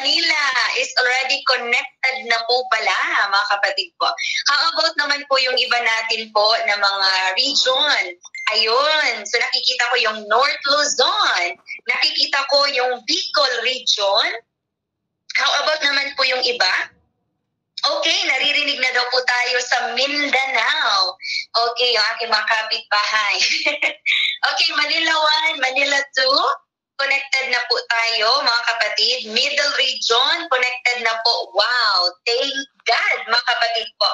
Manila is already connected na po pala, mga kapatid po. How about naman po yung iba natin po na mga region? Ayun, so nakikita ko yung North Luzon, nakikita ko yung Bicol region. How about naman po yung iba? Okay, naririnig na daw po tayo sa Mindanao. Okay, yung aking mga kapitbahay. Okay, Manila 1, Manila 2, connected na po tayo, mga kapatid. Middle region, connected na po. Wow, thank God, mga kapatid po.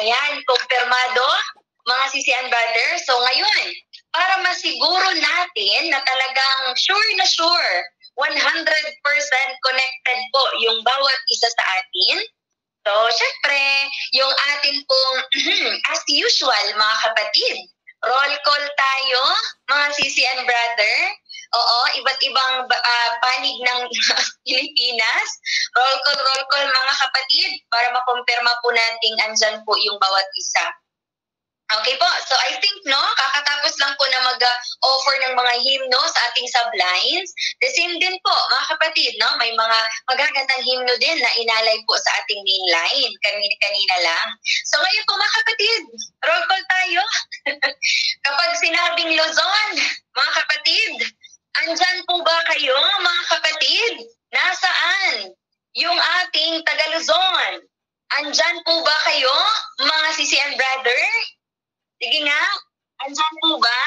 Ayan, kumpirmado, mga sisian brothers. So ngayon, para masiguro natin na talagang sure na sure, 100% connected po yung bawat isa sa atin. So, syempre, yung atin pong, as usual, mga kapatid, roll call tayo, mga sisian brother. Oo, iba't ibang panig ng Pilipinas. Roll call, mga kapatid, para makumpirma po natin andyan po yung bawat isa. Okay po, so I think, no, kakatapos lang po na mag-offer ng mga hymno sa ating sublines. The same din po, mga kapatid, no, may mga magagandang hymno din na inalay po sa ating main line, kanina lang. So ngayon po, mga kapatid, roll call tayo. Kapag sinabing Luzon, mga kapatid, andyan po ba kayo, mga kapatid? Nasaan yung ating taga Luzon? Andyan po ba kayo, mga sisian brother? Sige nga, andyan po ba?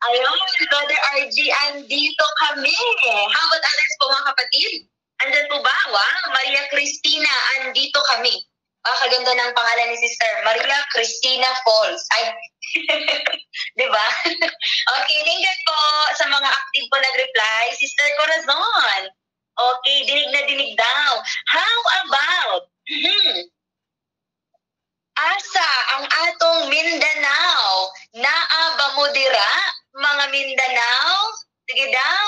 Ayun, Brother RG, andito kami. How about others po, mga kapatid? Andyan po ba? Wow, Maria Cristina, andito kami. Kaganda ng pangalan ni Sister Maria Cristina Falls. Ay, diba? Okay, thank you po sa mga active po nag-reply. Sister Corazon. Okay, dinig na dinig daw. How about, asa ang atong Mindanao? Naa ba mo dira, mga Mindanao? Sige daw.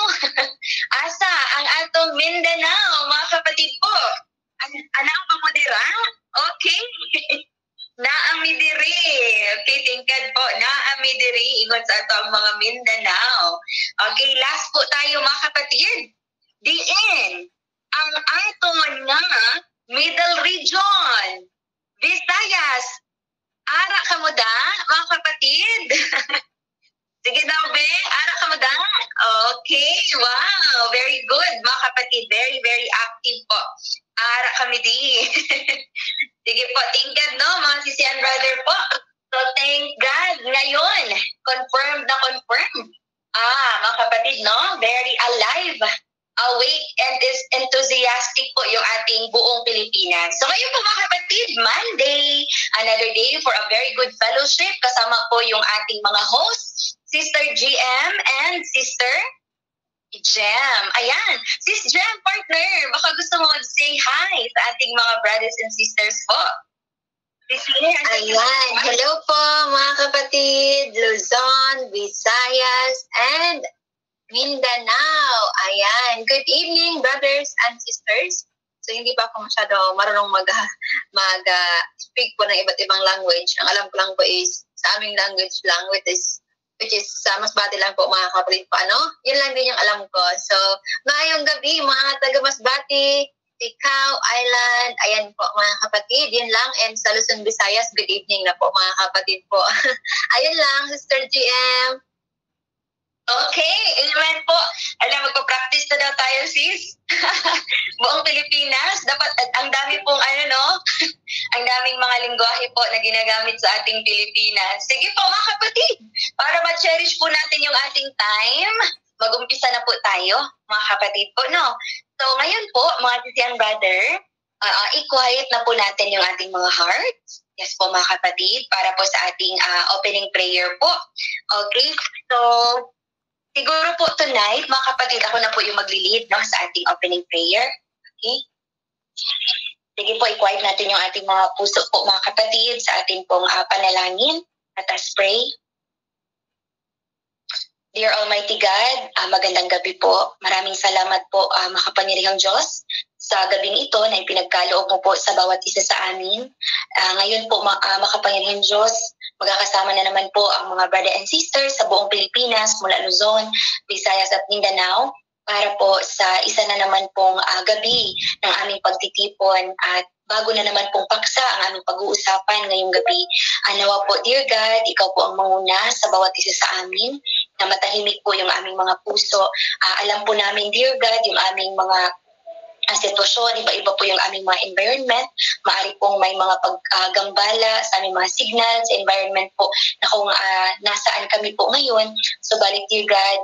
Asa ang atong Mindanao, mga kapatid po? Anak ba mo dira? Okay. Naami diri. Okay, tingkad po. Naami diri. Ingon sa atong mga Mindanao. Okay, last po tayo, mga kapatid. Diin ang aton nga Middle Region. Visayas, ara ka mo da, mga kapatid? Sige daw, be, ara ka mo da? Okay, wow, very good, mga kapatid. Very, very active po. Ara kami di. Sige po, thank God, no, mga sisian brother po. So, thank God, ngayon, confirmed na confirmed. Mga kapatid, no, very alive, awake and is enthusiastic po yung ating buong Pilipinas. So ngayon po, mga kapatid, Monday, another day for a very good fellowship. Kasama po yung ating mga hosts, Sister GM and Sister Jem. Ayan, Sis Jem, partner, baka gusto mo mag-say hi sa ating mga brothers and sisters po. Ayan, hello po mga kapatid, Luzon, Visayas, and Mindanao. Ayan. Good evening, brothers and sisters. So, hindi pa ako masyado marunong mag-speak po ng iba't ibang language. Ang alam ko lang po is sa aming language lang, which is Masbate lang po, mga kapatid po. Yun lang din yung alam ko. So, maayong gabi, mga taga Masbate, Ikaw, Island. Ayan po, mga kapatid. Yun lang. And sa Luzon, Visayas, good evening na po, mga kapatid po. Ayun lang, Sister GM. Okay, amen po. Alam, magpa-practice na daw tayo, sis. Buong Pilipinas, dapat ang dami pong ang daming mga lingwahe po na ginagamit sa ating Pilipinas. Sige po, mga kapatid, para ma-cherish po natin yung ating time, mag-umpisa na po tayo, mga kapatid po, no? So, ngayon po, mga sisian brother, i-quiet na po natin yung ating mga hearts. Yes po, mga kapatid, para po sa ating opening prayer po. Okay, so siguro po tonight, mga kapatid, ako na po yung magli-lead, no, sa ating opening prayer. Okay? Sige po, i-quiet natin yung ating mga puso po, mga kapatid, sa ating pong panalangin. Let us pray. Dear Almighty God, magandang gabi po. Maraming salamat po, makapangyarihang Diyos, sa gabing ito na ipinagkaloob mo po sa bawat isa sa amin. Ngayon po, makapangyarihang Diyos, magkakasama na naman po ang mga brother and sisters sa buong Pilipinas, mula Luzon, Visayas at Mindanao. para po sa isa na naman pong gabi ng aming pagtitipon at bago na naman pong paksa ang aming pag-uusapan ngayong gabi. Nawa po, Dear God, ikaw po ang manguna sa bawat isa sa amin, na matahimik po yung aming mga puso. Alam po namin, Dear God, yung aming mga sitwasyon, iba-iba po yung aming mga environment. Maari pong may mga paggambala sa aming mga signals, environment po na kung nasaan kami po ngayon. So, balik, Dear God,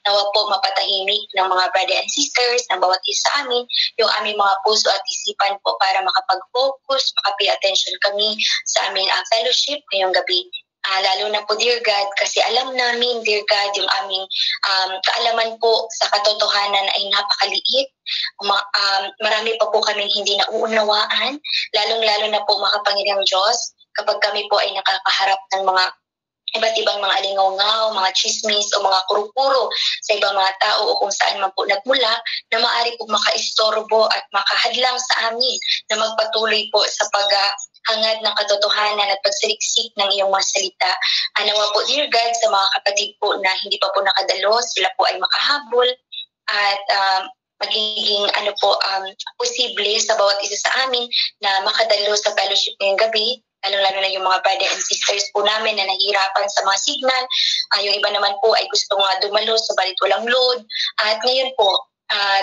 nawa po mapatahimik ng mga brother and sisters ng bawat isa sa amin yung aming mga puso at isipan po para makapag-focus, makapay attention kami sa aming fellowship ngayong gabi. Lalo na po, Dear God, kasi alam namin, Dear God, yung aming kaalaman po sa katotohanan ay napakaliit. Marami pa po kaming hindi nauunawaan, lalong-lalo na po makapangyarihang Diyos kapag kami po ay nakakaharap ng mga iba't ibang mga alingaw-ngaw, mga chismis o mga kuro-kuro sa ibang mga tao o kung saan man po nagmula na maaari po makaistorbo at makahadlang sa amin na magpatuloy po sa paghangad ng katotohanan at pagsaliksik ng iyong mga salita. Nawa po, Dear God, sa mga kapatid po na hindi pa po nakadalo, sila po ay makahabol at magiging posible sa bawat isa sa amin na makadalo sa fellowship ngayong gabi, lalo-lalo na yung mga brother and sisters po namin na nahihirapan sa mga signal. Yung iba naman po ay gusto nga dumalo subalit walang load. At ngayon po,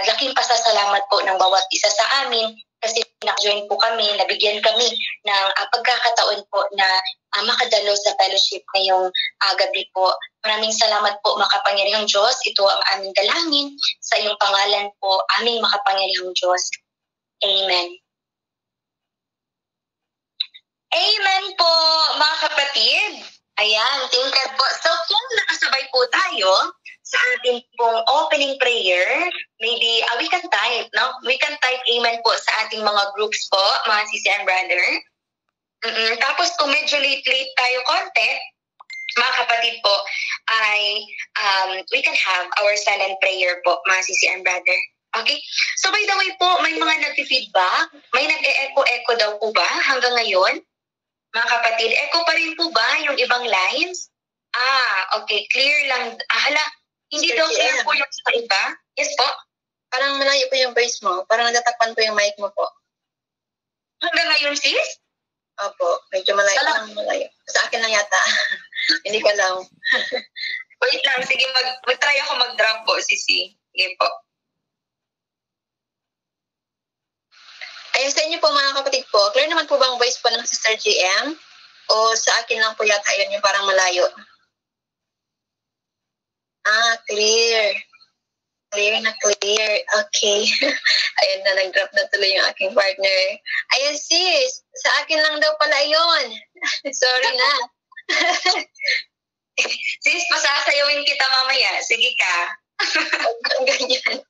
laking pasasalamat po ng bawat isa sa amin kasi naka-join po kami, nabigyan kami ng pagkakataon po na makadalo sa fellowship ngayong gabi po. Maraming salamat po, makapangyarihang Diyos. Ito ang aming dalangin sa iyong pangalan po, aming makapangyarihang Diyos. Amen. Amen po, mga kapatid. Ayan, thank God po. So, kung nakasabay po tayo sa ating pong opening prayer, maybe we can type, no? We can type amen po sa ating mga groups po, mga sisi and brother. Tapos, kung medyo late tayo konti, mga kapatid po, ay we can have our silent prayer po, mga sisi and brother. Okay? So, by the way po, may mga nag-feedback, may nag-e-echo daw po ba hanggang ngayon? Mga kapatid, echo pa rin po ba yung ibang lines? Okay. Clear lang. Hindi daw clear po yung sa iba. Yes po? Parang malayo po yung voice mo. Parang natatakpan po yung mic mo po. Hanggang ngayon, sis? Opo. Medyo malayo. Parang malayo. Sa akin lang yata. Hindi ko alam. Wait lang. Sige, mag-try ako mag-drop po, sisi. Sige po. Ayun sa inyo po mga kapatid po, clear naman po bang voice po ng Sister GM? O sa akin lang po yata yun yung parang malayo? Clear. Clear na clear. Okay. Ayun na, nag-drop na tuloy yung aking partner. Ayun sis, sa akin lang daw pala yun. Sorry na. Sis, pasasayawin kita mamaya. Sige ka. Ganyan.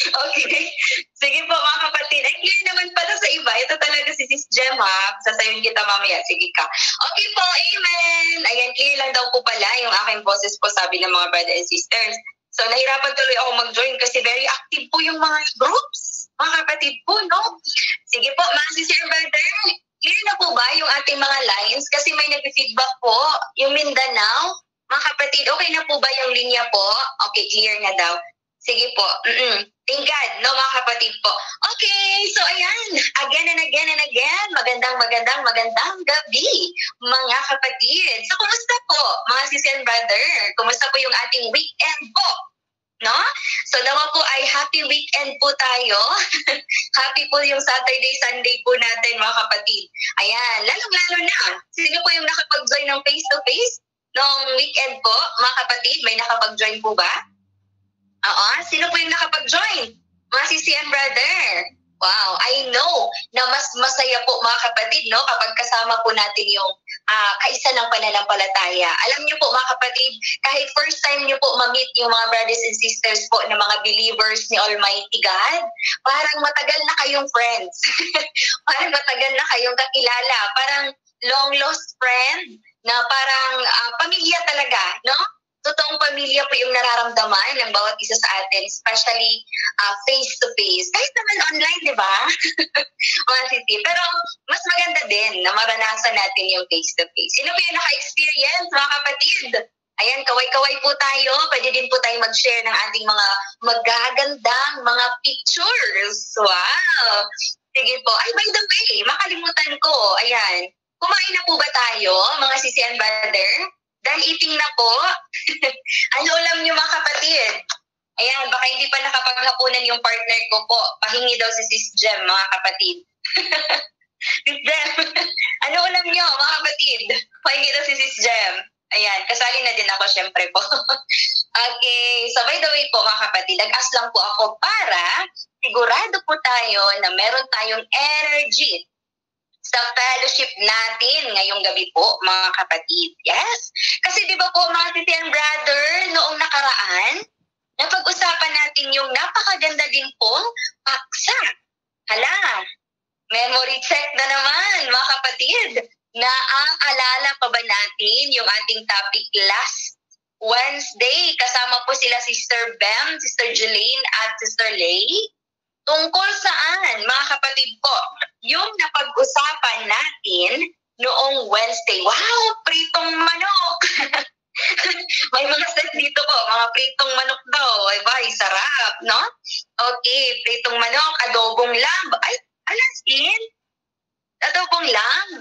Okay. Sige po mga kapatid. Ay, clear naman pala sa iba. Ito talaga si Sis Gem ha. Sasayon kita mamaya. Sige ka. Okay po. Amen. Ayan, clear lang daw po pala yung aking boses po, sabi ng mga brother and sisters. So, nahirapan tuloy ako mag-join kasi very active po yung mga groups. Mga kapatid po, no? Sige po, mga sister brother. Clear na po ba yung ating mga lines? Kasi may nag-feedback po. Yung Mindanao. Mga kapatid, okay na po ba yung linya po? Okay, clear na daw. Sige po. Thank God, no mga kapatid po. Okay, so ayan, again and again and again, magandang gabi, mga kapatid. So, kumusta po, mga sis and brother? Kumusta po yung ating weekend po? No? So, naman po ay happy weekend po tayo. Happy po yung Saturday, Sunday po natin, mga kapatid. Ayan, lalong-lalo na. Sino po yung nakapag-join ng face-to-face nung weekend po, mga kapatid? May nakapag-join po ba? Sino po yung nakapag-join? Mga sisi and brother. Wow, I know na mas masaya po mga kapatid, no? Kapag kasama po natin yung kaisa ng pananampalataya. Alam niyo po mga kapatid, kahit first time niyo po ma-meet yung mga brothers and sisters po na mga believers ni Almighty God, parang matagal na kayong friends. Parang matagal na kayong kakilala. Parang long lost friend na parang pamilya talaga, no? Totoong pamilya po yung nararamdaman ng bawat isa sa atin, especially face-to-face. Kahit naman online, di ba? Mga sisi. Pero mas maganda din na maranasan natin yung face-to-face. Sino po yung naka-experience, mga kapatid? Ayan, kaway-kaway po tayo. Pwede din po tayo mag-share ng ating mga magagandang mga pictures. Wow! Sige po. Ay, by the way, makalimutan ko. Ayan. Kumain na po ba tayo, mga sisi and brother? Dahil eating na po. Ano ulam niyo, mga kapatid? Ayan, baka hindi pa nakapaghapunan yung partner ko po. Pahingi daw si Sis Jem, mga kapatid. Sis Jem, ano ulam niyo, mga kapatid? Pahingi daw si Sis Jem. Ayan, kasali na din ako, syempre po. Okay, so by the way po, mga kapatid, nag-ask lang po ako para sigurado po tayo na meron tayong energy sa fellowship natin ngayong gabi po, mga kapatid. Yes. Kasi di ba po, mga sisi and brother, noong nakaraan, napag-usapan natin yung napakaganda din pong paksa. Hala, memory check na naman, mga kapatid. Naaalala pa ba natin yung ating topic last Wednesday? Kasama po sila Sister Bem, Sister Jelaine at Sister Lay. Tungkol saan, mga kapatid po, yung napag-usapan natin noong Wednesday. Wow, pritong manok! May mga set dito po, mga pritong manok daw. Ay ba, sarap, no? Okay, pritong manok, adobong lamb. Ay, alasin? Adobong lamb?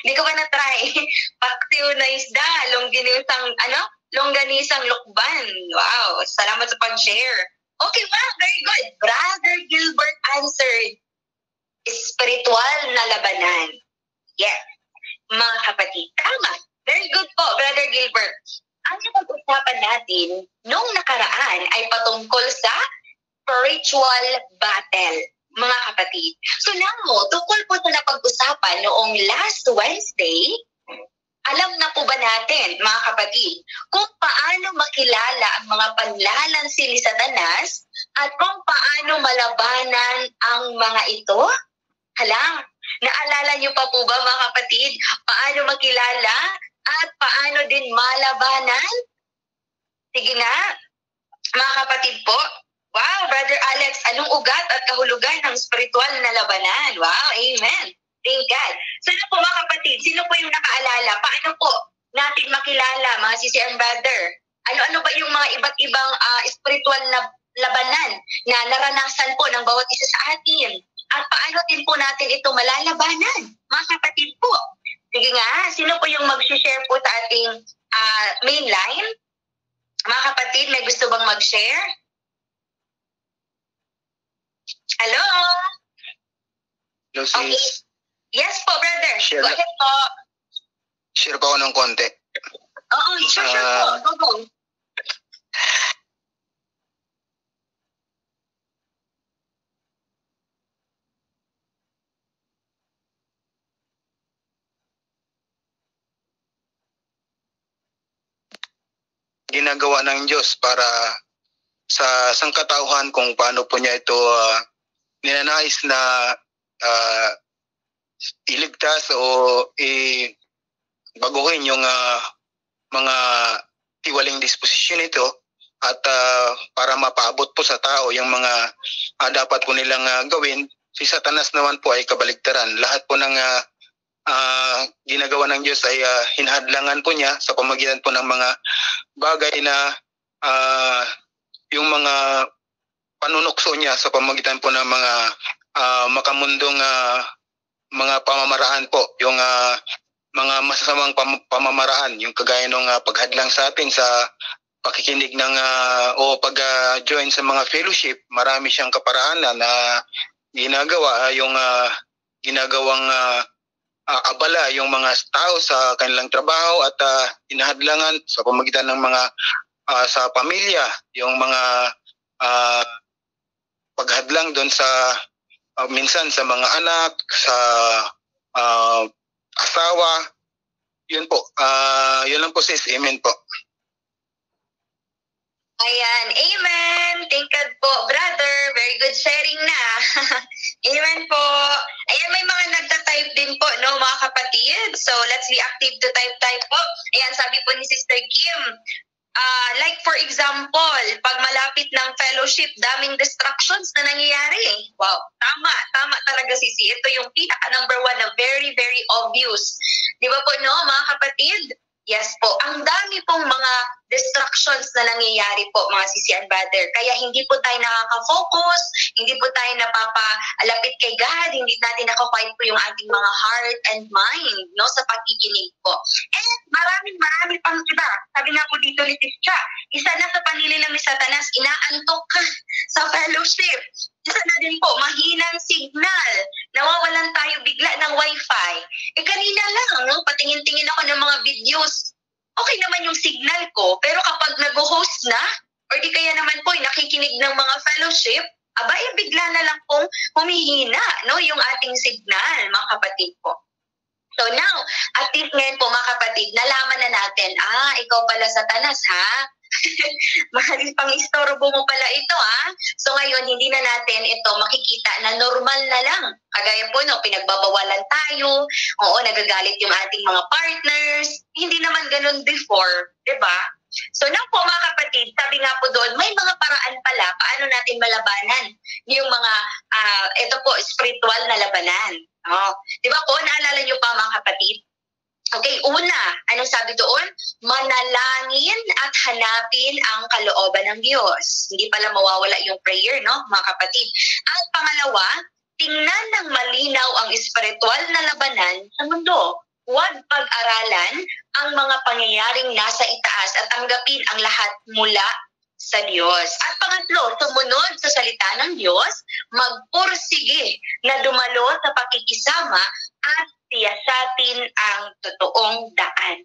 Hindi ko pa na-try. Paksiw na isda, longganisang lukban. Wow, salamat sa pag-share. Okay, wow, very good. Brother Gilbert answered, spiritual na labanan. Yes, mga kapatid. Tama. Very good po, Brother Gilbert. Ang napag-usapan natin nung nakaraan ay patungkol sa spiritual battle, mga kapatid. So now, tungkol po sa napag-usapan noong last Wednesday, alam na po ba natin, mga kapatid, kung paano makilala ang mga panlalansi ni Satanas at kung paano malabanan ang mga ito? Hala, naalala niyo pa po ba, mga kapatid, paano makilala at paano din malabanan? Sige nga, mga kapatid po. Wow, Brother Alex, anong ugat at kahulugan ng spiritual na labanan? Wow, amen. Thank God. So po, mga kapatid, sino po yung nakaalala? Paano po natin makilala, mga sisi and brother? Ano ba yung mga iba't ibang spiritual na labanan na naranasan po ng bawat isa sa atin? At paano din po natin ito malalabanan, mga kapatid po? Sige nga, sino po yung mag-share po sa ating main line? Mga kapatid, may gusto bang mag-share? Hello? Hello, sis. Okay. Yes po, brother. Share Go ahead po. Share pa ako ng konti. Oo, sure po. Go. Ginagawa ng Diyos para sa sangkatauhan kung paano po niya ito ninanais na iligtas o baguhin yung mga tiwaling disposisyon nito at para mapaabot po sa tao yung mga dapat po nilang gawin. Si Satanas naman po ay kabaligtaran. Lahat po ng ginagawa ng Diyos ay hinahadlangan po niya sa pamagitan po ng mga bagay na yung mga panunukso niya sa pamagitan po ng mga makamundong mga pamamaraan po, yung mga masasamang pamamaraan, yung kagaya ng paghadlang sa atin sa pakikinig ng o pag-join sa mga fellowship. Marami siyang kaparaanan na ginagawa, yung ginagawang abala yung mga tao sa kanilang trabaho at inahadlangan sa pamagitan ng mga sa pamilya, yung mga paghadlang doon sa minsan sa mga anak, sa asawa. Yun po. Yun lang po, sis. Amen po. Ayan. Amen. Thank God po, brother. Very good sharing na. Amen po. Ayan, may mga nagta-type din po, no, mga kapatid. So, let's be active to type po. Ayan, sabi po ni Sister Kim, like for example, pag malapit ng fellowship, daming distractions na nangyayari. Wow, tama talaga, Sisi. Ito yung pinaka number one na very, very obvious. Di ba po, no, mga kapatid? Yes po. Ang dami pong mga distractions na nangyayari po, mga sisi and brother. Kaya hindi po tayo nakaka-focus, hindi po tayo napapalapit kay God, hindi natin nakakwait po yung ating mga heart and mind, no, sa pakikinig po. And marami pang iba. Sabi nga po dito ni Tisha, isa na sa panlililang ni Satanas, inaantok ka sa fellowship. Isa na din po, mahinang signal. Nawawalan tayo bigla ng wifi. Kanina lang, no, patingin-tingin ako ng mga videos. Okay naman yung signal ko, pero kapag nag-host na, or di kaya naman po, nakikinig ng mga fellowship, bigla na lang pong humihina, no, yung ating signal, mga kapatid po. So now, at least ngayon po mga kapatid, nalaman na natin, ikaw pala Satanas ha? Mahalis pang istorbo mo pala ito ha? So ngayon, hindi na natin ito makikita na normal na lang. Kagaya po, no, pinagbabawalan tayo, oo, nagagalit yung ating mga partners, hindi naman ganun before, di ba? So now po mga kapatid, sabi nga po doon, may mga paraan pala paano natin malabanan yung mga, ito po, spiritual na labanan. Oh, di ba po, naalala niyo pa mga kapatid? Okay, una, anong sabi doon? Manalangin at hanapin ang kalooban ng Diyos. Hindi pala mawawala yung prayer, no, mga kapatid. At pangalawa, tingnan ng malinaw ang espiritual na labanan sa mundo. Huwag pag-aralan ang mga pangyayaring nasa itaas at tanggapin ang lahat mula sa Diyos. At pangatlo, sumunod sa salita ng Diyos, magpursige na dumalo sa pakikisama at siyasatin ang totoong daan.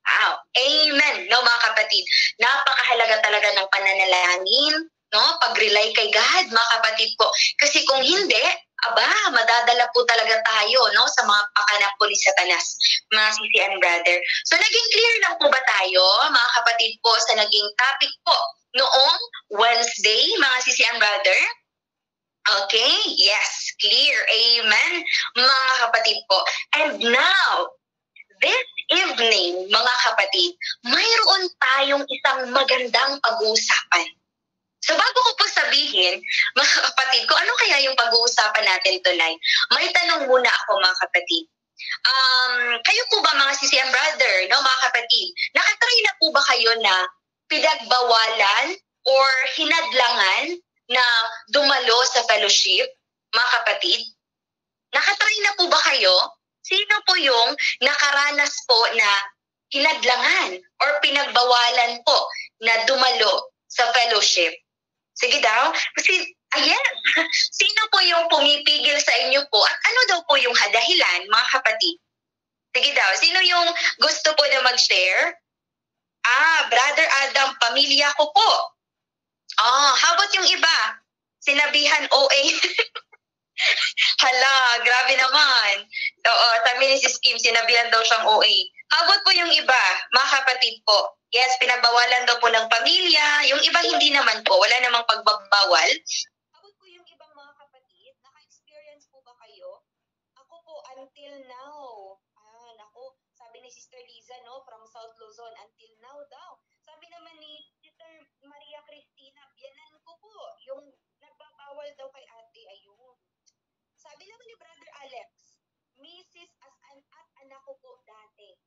Wow. Amen. No, mga kapatid, napakahalaga talaga ng pananalangin, no? Pag-rely kay God, mga kapatid po. Kasi kung hindi, madadala po talaga tayo, no, sa mga pakanap po ni Satanas, mga sisi and brother. So, naging clear lang po ba tayo, mga kapatid po, sa naging topic po noong Wednesday, mga sisi and brother? Okay, yes, clear. Amen, mga kapatid po. And now, this evening, mga kapatid, mayroon tayong isang magandang pag-uusapan. So bago ko po sabihin, mga kapatid, kung ano kaya yung pag-uusapan natin tonight, may tanong muna ako, mga kapatid. Kayo po ba, mga sisi and brother, no, mga kapatid, nakatry na po ba kayo na pinagbawalan or hinadlangan na dumalo sa fellowship, mga kapatid? Nakatry na po ba kayo? Sino po yung nakaranas po na hinadlangan or pinagbawalan po na dumalo sa fellowship? Sige daw. Kasi, ayan, sino po yung pumipigil sa inyo po at ano daw po yung dahilan, mga kapatid? Sige daw, sino yung gusto po na mag-share? Brother Adam, pamilya ko po. How about yung iba? Sinabihan OA. Hala, grabe naman. Oo, sabi ni Sis Kim, sinabihan daw siyang OA. How about po yung iba, mga kapatid po? Yes, pinagbawalan daw po ng pamilya. Yung iba hindi naman po, wala namang pagbabawal. How about po yung ibang mga kapatid? Naka-experience po ba kayo? Ako po, until now. Naku, sabi ni Sister Liza, no, from South Luzon, until now daw. Sabi naman ni Sister Maria Cristina, biyanan ko po, yung nagbabawal daw kay ate, ayun. Sabi naman ni Brother Alex, Mrs. at anak ko po dati.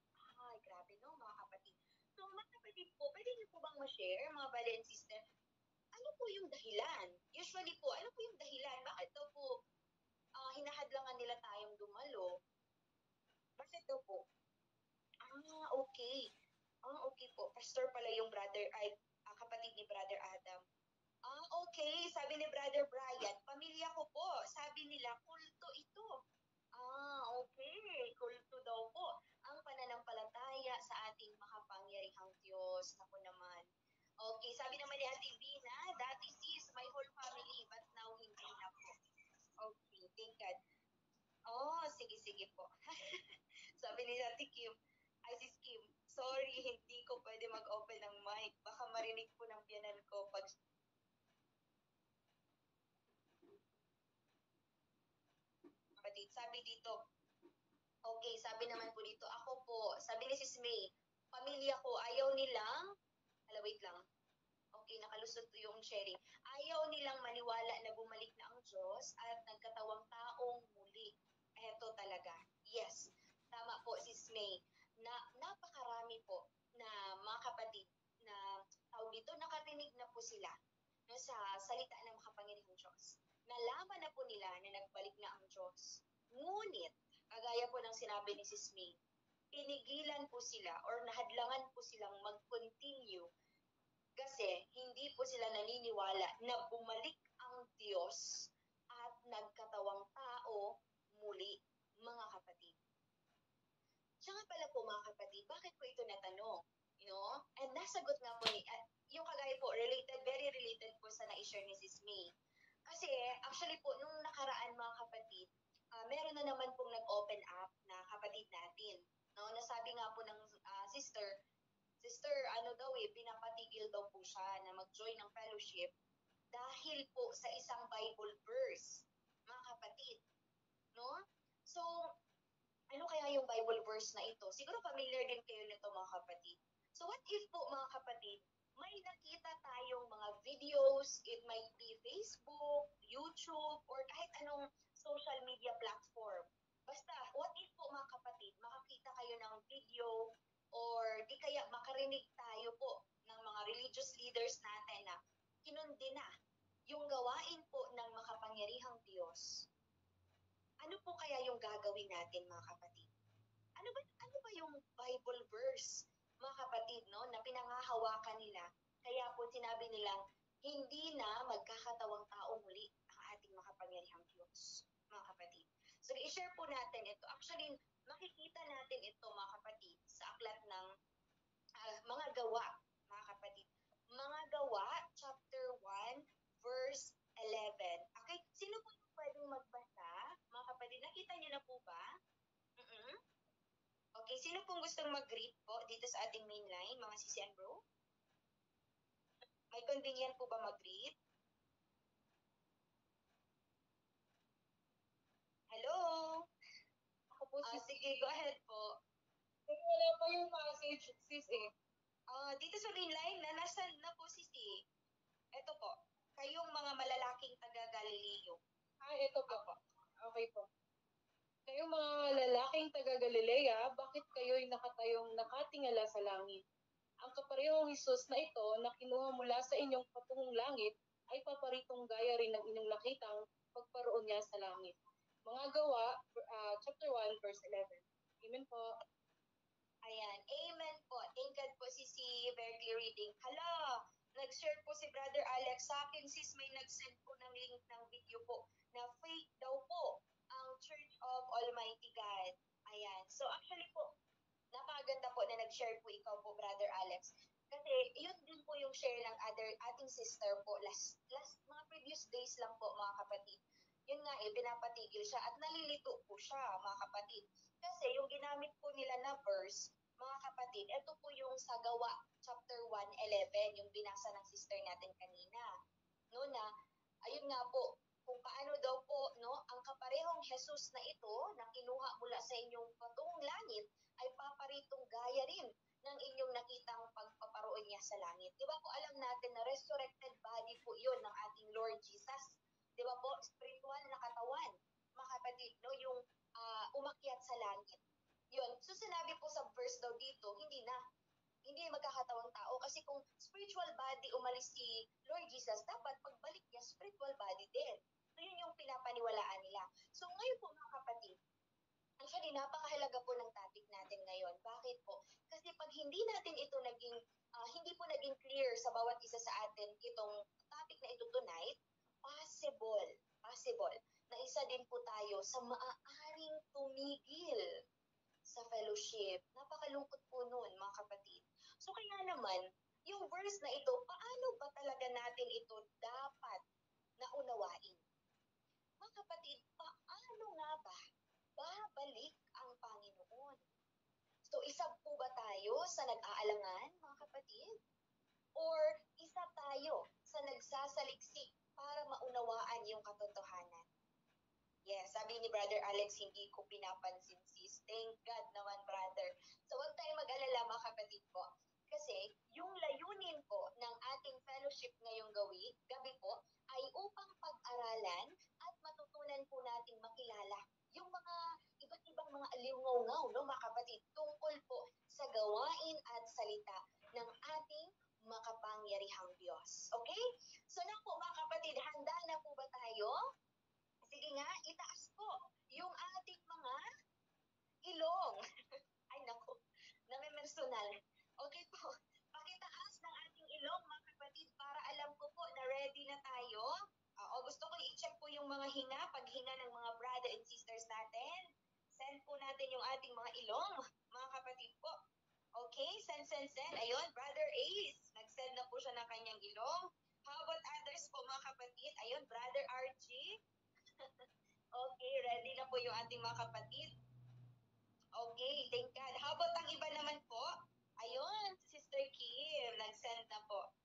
Grabe no, mga kapatid. So, mga kapatid po, pwede niyo po bang ma-share, mga brother and sister, ano po yung dahilan? Usually po, ano po yung dahilan? Bakit daw po hinahadlangan nila tayong dumalo? Bakit daw po? Okay. Okay po. Pastor pala yung brother, kapatid ni Brother Adam. Okay. Sabi ni Brother Brian, pamilya ko po. Sabi nila, kulto ito. Okay. Kulto daw po. Ang pananampalataya sa ating makapangyarihang Diyos. Ako naman. Okay. Sabi naman ni Ate Bina, dati sis, my whole family, but now hindi na po. Okay. Thank God. Sige po. Sabi ni Ate Kim, Sis Kim, sorry, hindi ko pwede mag-open ng mic. Baka marinig po ng biyanan ko pag... Kapatid, sabi dito, okay, sabi naman po dito, ako po, sabi ni Sis May, pamilya ko, ayaw nilang, wait lang, okay, nakalusot yung sharing, ayaw nilang maniwala na bumalik na ang Diyos at nagkatawang taong muli. Eto talaga, yes, tama po, Sis May, na napakarami po na mga kapatid na tawag dito, nakarinig na po sila no, sa salita ng makapangyarihang Diyos. Nalaman na po nila na nagbalik na ang Diyos. Ngunit, kagaya po ng sinabi ni Sis May, pinigilan po sila or nahadlangan po silang mag-continue kasi hindi po sila naniniwala na bumalik ang Diyos at nagkatawang tao muli, mga kapatid. Siya nga pala po mga kapatid, bakit po ito natanong? You know? And nasagot nga po ni, yung kagaya po, very related po sa na-share ni Sis May. Kasi actually po, nung nakaraan mga kapatid, meron na naman pong nag-open up na kapatid natin. No? Nasabi nga po ng sister, ano daw pinapatigil daw po siya na mag-join ng fellowship dahil po sa isang Bible verse, mga kapatid. No? So, ano kaya yung Bible verse na ito? Siguro familiar din kayo nito mga kapatid. So what if po mga kapatid, may nakita tayong mga videos, it might be Facebook, YouTube, or kahit anong social media platform. Basta, what if po mga kapatid, makakita kayo ng video or di kaya makarinig tayo po ng mga religious leaders natin na kinundena yung gawain po ng makapangyarihang Diyos. Ano po kaya yung gagawin natin mga kapatid? Ano ba yung Bible verse mga kapatid no na pinangahawakan nila? Kaya po sinabi nilang hindi na magkakatawang tao muli ang ating makapangyarihang Diyos, mga kapatid. So i-share po natin ito. Actually, makikita natin ito mga kapatid sa aklat ng mga gawa, mga kapatid. Mga gawa, chapter 1, verse 11. Okay, sino po yung pwedeng magbasa? Mga kapatid, nakita niyo na po ba? Okay, sino pong gustong mag-greet po dito sa ating main line, mga sisi and bro? May convenient po ba mag-greet? Hello? Ako po Sige, go ahead po. Wala pa yung message, sis eh. Dito sa main line, nasan na po sisi? Ito po, kayong mga malalaking taga-Galileo. Ito po. Okay po. Kayong mga lalaking taga-Galilea, bakit kayo'y nakatayong nakatingala sa langit? Ang kaparehong Hesus na ito na kinuha mula sa inyong patungong langit ay paparitong gaya rin ng inyong nakitang pagparoon niya sa langit. Mga gawa, chapter 1, verse 11. Amen po. Ayan, amen po. Thank God po si very clear reading. Hala, nag-share po si Brother Alex sa akin, sis, may nag-send po ng link ng video po na fake daw po ang Church of Almighty God. Ayan. So actually po, napakaganda po na nag-share po ikaw po, Brother Alex. Kasi yun din po yung share ng ating sister po last mga previous days lang po mga kapatid. Yun nga pinapatigil siya at nalilito po siya mga kapatid. Kasi yung ginamit po nila na verse, mga kapatid, ito po yung sa Gawa chapter 1:11, yung binasa ng sister natin kanina. No na, ayun nga po, kung paano daw po no ang kaparehong Jesus na ito na kinuha mula sa inyong patungong langit ay paparitong gaya rin ng inyong nakitang pagpaparoon niya sa langit. Di ba po alam natin na resurrected body po yun ng ating Lord Jesus. Di ba po spiritual na katawan, mga kapatid, no, yung umakyat sa langit. Yun. So sinabi po sa verse daw dito, hindi magkakatawang tao kasi kung spiritual body umalis si Lord Jesus, dapat pagbalik niya spiritual body din. So yun yung pinapaniwalaan nila. So ngayon po mga kapatid, actually napakahalaga po ng topic natin ngayon. Bakit po? Kasi pag hindi natin ito hindi po naging clear sa bawat isa sa atin itong topic na ito tonight, possible na isa din po tayo sa maaaring tumigil sa fellowship. Napakalungkot po nun, mga kapatid. So kaya naman, yung verse na ito, paano ba talaga natin ito dapat naunawain? Mga kapatid, paano nga ba babalik ang Panginoon? So isa po ba tayo sa nag-aalangan, mga kapatid? Or isa tayo sa nagsasaliksik para maunawaan yung katotohanan? Yes, sabi ni Brother Alex, hindi ko pinapansin sis. Thank God naman, brother. So huwag tayong mag-alala mga kapatid po. Kasi yung layunin po ng ating fellowship ngayong gabi po ay upang pag-aralan at matutunan po nating makilala yung mga iba't ibang mga aliw-ngaw-ngaw, no, mga kapatid, tungkol po sa gawain at paghinga ng mga brother and sisters natin. Send po natin yung ating mga ilong, mga kapatid po. Okay, send. Ayun, Brother Ace, nag-send na po siya ng kanyang ilong. How about others po, mga kapatid? Ayun, Brother RG. Okay, ready na po yung ating mga kapatid. Okay, thank God. How about ang iba naman po? Ayun, Sister Kim, nag-send na po.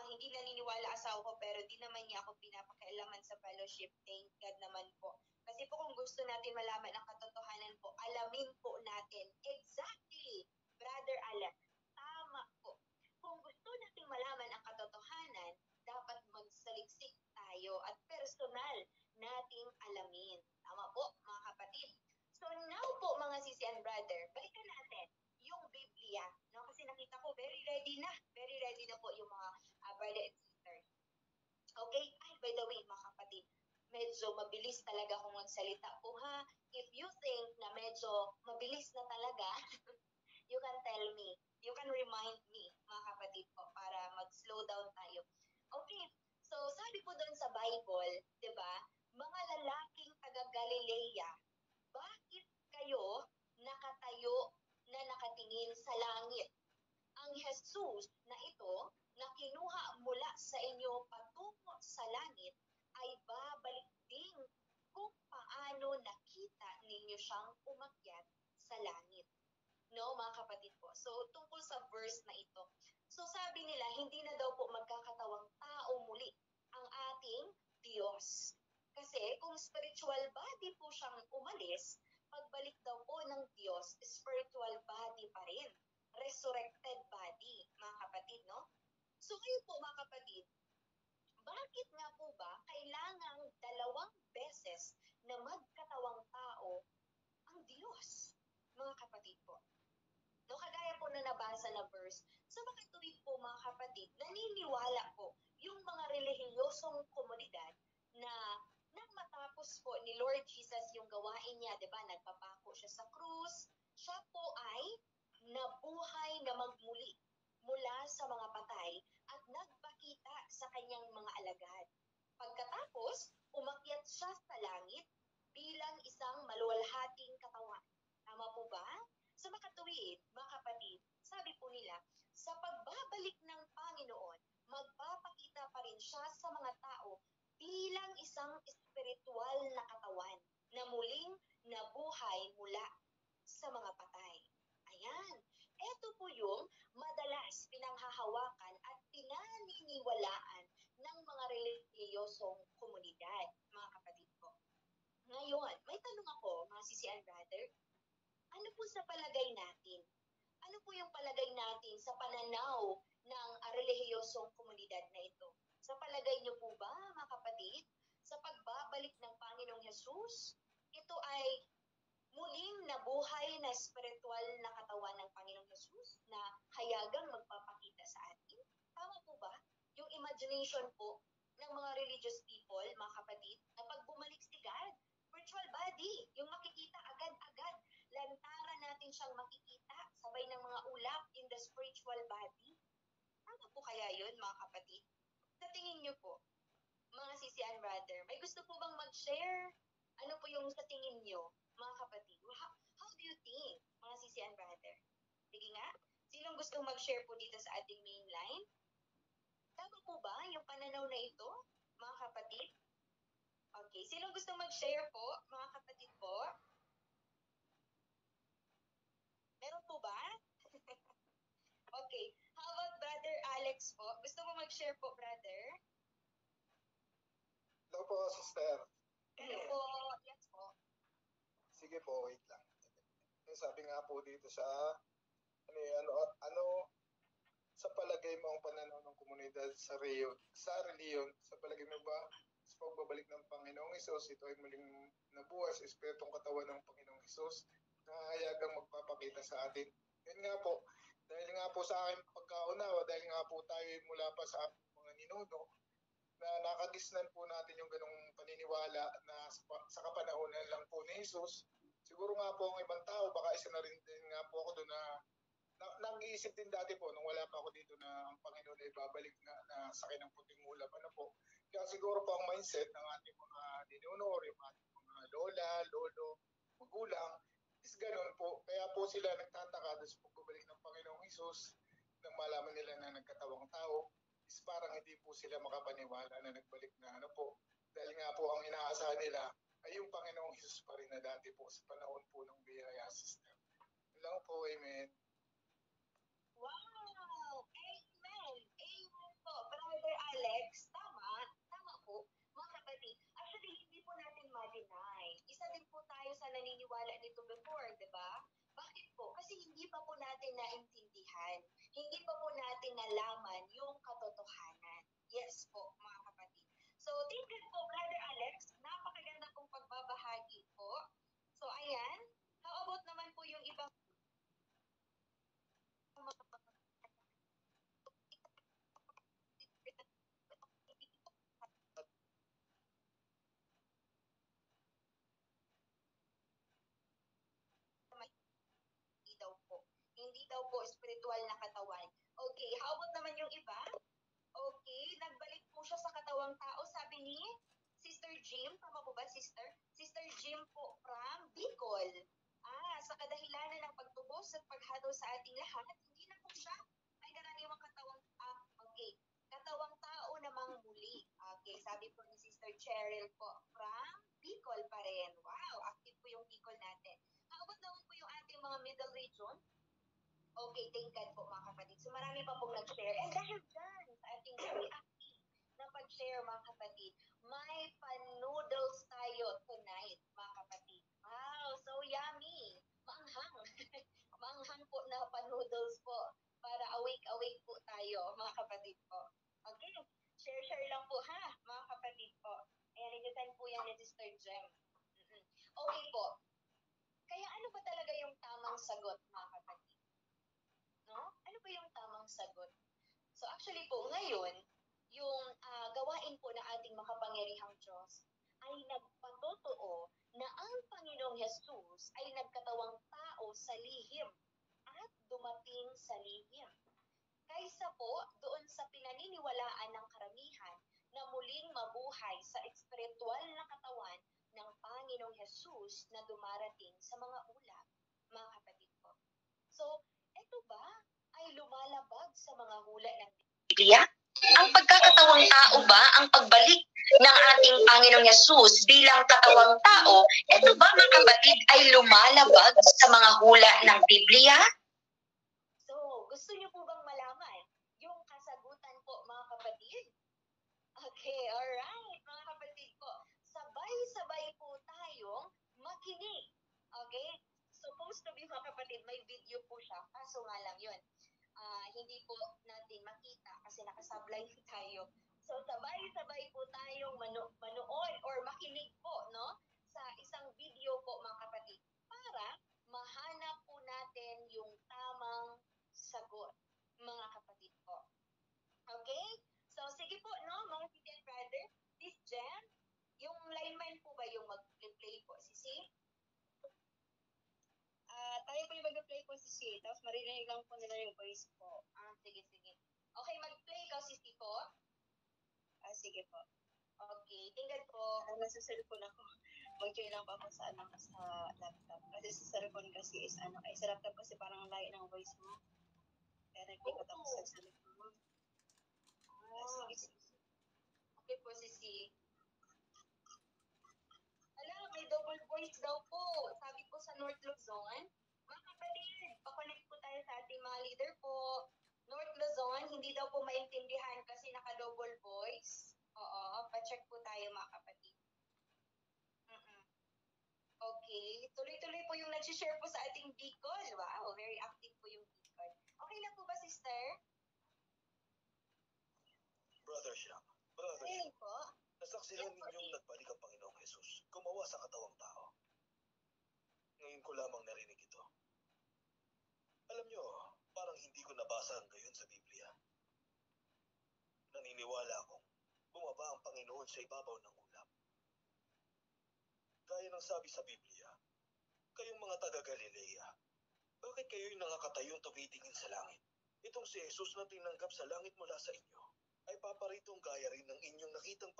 Hindi naniniwala asawa ko pero di naman niya ako pinapakialaman sa fellowship. Thank God naman po. Kasi po kung gusto natin malaman ang katotohanan po, alamin po natin. Exactly, Brother Alan. Tama po. Kung gusto nating malaman ang katotohanan, dapat magsaliksik tayo at personal nating alamin. Tama po, mga kapatid. So now po, mga sisi and brother, balikan natin yung Biblia, no? Kasi nakita ko, very ready na po yung mga brother and sisters. Okay? Ay, by the way, mga kapatid, medyo mabilis talaga akong magsalita po, ha? If you think na medyo mabilis na talaga, you can tell me, you can remind me, mga kapatid po, para mag-slow down tayo. Okay, so sabi po doon sa Bible, di ba, mga lalaking taga-Galilea, bakit kayo nakatayo na nakatingin sa langit? Ang Jesus na ito, na kinuha mula sa inyo patungo sa langit, ay babalik din kung paano nakita ninyo siyang umakyat sa langit. No, mga kapatid po. So, tungkol sa verse na ito. So, sabi nila, hindi na daw po magkakatawang tao muli ang ating Diyos. Kasi kung spiritual body po siyang umalis, pagbalik daw po ng Diyos, spiritual body pa rin. Resurrected body, mga kapatid, no? So, ngayon po, mga kapatid, bakit nga po ba kailangang 2 beses na magkatawang tao ang Diyos, mga kapatid po? No, kagaya po na nabasa na verse, sa mga tuwid po, mga kapatid, naniniwala po yung mga relihiyosong komunidad na nang matapos po ni Lord Jesus yung gawain niya, di ba, nagpapako siya sa krus, siya po ay nabuhay na magmuli mula sa mga patay at nagpakita sa kanyang mga alagad. Pagkatapos, umakyat siya sa langit bilang isang maluwalhating katawan. Tama po ba? Sa makatuwid, mga kapatid, sabi po nila, sa pagbabalik ng Panginoon, magpapakita pa rin siya sa mga tao bilang isang espiritual na katawan na muling nabuhay mula sa mga patay. Ayan. Ito po yung madalas pinanghahawakan at pinaniniwalaan ng mga relihiyosong komunidad, mga kapatid ko. Ngayon, may tanong ako, mga sisi and brother, ano po sa palagay natin? Ano po yung palagay natin sa pananaw ng relihiyosong komunidad na ito? Sa palagay niyo po ba, mga kapatid, sa pagbabalik ng Panginoong Hesus, ito ay muling nabuhay na spiritual na katawan ng Panginoong Hesus na hayagang magpapakita sa atin? Tama po ba? Yung imagination po ng mga religious people, mga kapatid, na pag bumalik si God, spiritual body, yung makikita agad-agad, lantaran natin siyang makikita, sabay ng mga ulap in the spiritual body. Tama po kaya yun, mga kapatid? Sa tingin niyo po, mga sisi and brother, may gusto po bang mag-share? Ano po yung sa tingin niyo, mga kapatid? How do you think, mga sisi and brother? Sige nga, sinong gustong mag-share po dito sa ating main line? Tama po ba yung pananaw na ito, mga kapatid? Okay, sinong gustong mag-share po, mga kapatid po? Meron po ba? Okay, how about Brother Alex po? Gusto mo mag-share po, brother? Hello po, sister. Hello po, yes po. Sige po, wait lang. Sabi nga po dito sa ano sa palagay mo ang pananaw ng komunidad sa reliyon, sa palagay mo ba sa pagbabalik ng Panginoong Hesus, ito ay muling nabuhay sa espiritong katawan ng Panginoong Hesus na hayagang magpapakita sa atin? Yun nga po, dahil nga po sa akin pagkaunawa, dahil nga po tayo mula pa sa mga ninuno, na nakagisnan po natin yung ganong paniniwala na sa kapanahonan lang po ni Jesus. Siguro nga po ang ibang tao, baka isa na rin din nga po ako doon na nag-iisip din dati po nung wala pa ako dito na ang Panginoon ay babalik na sakay ng puting ulap. Ano po? Kaya siguro po ang mindset ng ating mga ninuno or yung ating mga lola, lolo, magulang is ganun po. Kaya po sila nagtataka doon sa pagbabalik ng Panginoong Hesus nang malaman nila na nagkatawang tao is parang hindi po sila makapaniwala na nagbalik na ano po. Dahil nga po ang inaasahan nila ay yung Panginoong Hesus pa rin na dati po sa panahon po ng biyaya system. Yun lang po, amen. Wow! Amen! Amen po. Brother Alex, tama po. Mga kapatid, actually, hindi po natin ma-deny. Isa din po tayo sa naniniwala nito before, di ba? Bakit po? Kasi hindi pa po natin naintindihan. Hindi pa po natin nalaman yung katotohanan. Yes po, mga kapatid. So, thank you po, Brother Alex. Napakaganda pong pagbabahagi po. So, ayan. How about naman po yung ibang hindi daw po spiritual na katawan. Okay, how about naman yung iba? Okay, nagbalik po siya sa katawang tao, sabi ni Sister Jim. Tama po ba, Sister? Sister Jim po from Bicol. Sa kadahilanan ng pagtubos at paghatol sa ating lahat, hindi na po siya ay karaniwang katawang tao namang muli. Okay, sabi po ni Sister Cheryl po from Bicol pa rin. Wow, active po yung Bicol natin. How about naman po yung ating mga middle region? Okay, thank God po mga kapatid. So marami pa pong nag-share. And dahil dyan sa ating very active na pag-share mga kapatid, may pan-noodles tayo tonight mga kapatid. Wow, so yummy. Maanghang. Maanghang po na pan-noodles po para awake-awake po tayo mga kapatid po. Okay, share lang po ha mga kapatid po. Ayan, inutan po yan ni Sister Jem. Okay po. Kaya ano ba talaga yung tamang sagot mga kapatid? No? Ano ba yung tamang sagot? So actually po, ngayon, yung gawain po ng ating makapangyarihang Diyos ay nagpatotoo na ang Panginoong Jesus ay nagkatawang tao sa lihim at dumating sa lihim. Kaysa po doon sa pinaniniwalaan ng karamihan na muling mabuhay sa espiritual na katawan ng Panginoong Jesus na dumarating sa mga ulap, mga kapatid po. So, ito ba ay lumalabag sa mga hula ng Biblia? Ang pagkakatawang tao ba ang pagbalik ng ating Panginoong Yesus bilang katawang tao? Ito ba mga kapatid ay lumalabag sa mga hula ng Biblia? So, gusto niyo po bang malaman yung kasagutan po mga kapatid? Okay, alright mga kapatid po. Sabay-sabay po tayong makinig. Okay? Supposed to be mga kapatid, may video po siya. Kaso nga lang yun. Hindi po natin makita kasi nakasablay tayo. So sabay-sabay po tayong manood or makinig po no sa isang video po mga kapatid para mahanap po natin yung tamang sagot mga kapatid po. Okay? So sige po no mga kapatid brother, this Jen, yung lineman po ba yung mag-play po si tayo po yung mag-play po si C, tapos marinig lang po nila yung voice po. Sige. Okay, mag-play ka si C po? Sige po. Okay, tingnan po. Nasa cellphone ako. Mag-join lang po ako sa laptop. Kasi sa cellphone kasi is sa laptop kasi parang layo ng voice mo. Kaya nag-ikot ako sa cellphone mo. Sige. Okay po si C. May double voice daw po. Sabi po sa North Luzon. Mga kapatid, pa-connect po tayo sa ating mga leader po. North Luzon, hindi daw po maintindihan kasi naka-double voice. Oo, pa-check po tayo mga kapatid. Okay, tuloy-tuloy po yung nag-share po sa ating Bicol. Wow, very active po yung Bicol. Okay lang po ba, sister? Brother Sham, Po. nasaksihan ninyong nagbalik ang Panginoong Jesus, gumawa sa katawang tao. Ngayon ko lamang narinig ito. Alam nyo, parang hindi ko nabasa ang gayon sa Biblia. Naniniwala akong bumaba ang Panginoon sa ibabaw ng ulap. Gaya ng sabi sa Biblia, kayong mga taga-Galilea, bakit kayo'y nakakatayong tumitingin sa langit? Itong si Jesus na tinanggap sa langit mula sa inyo, ay paparitong gaya rin ng inyong nakitang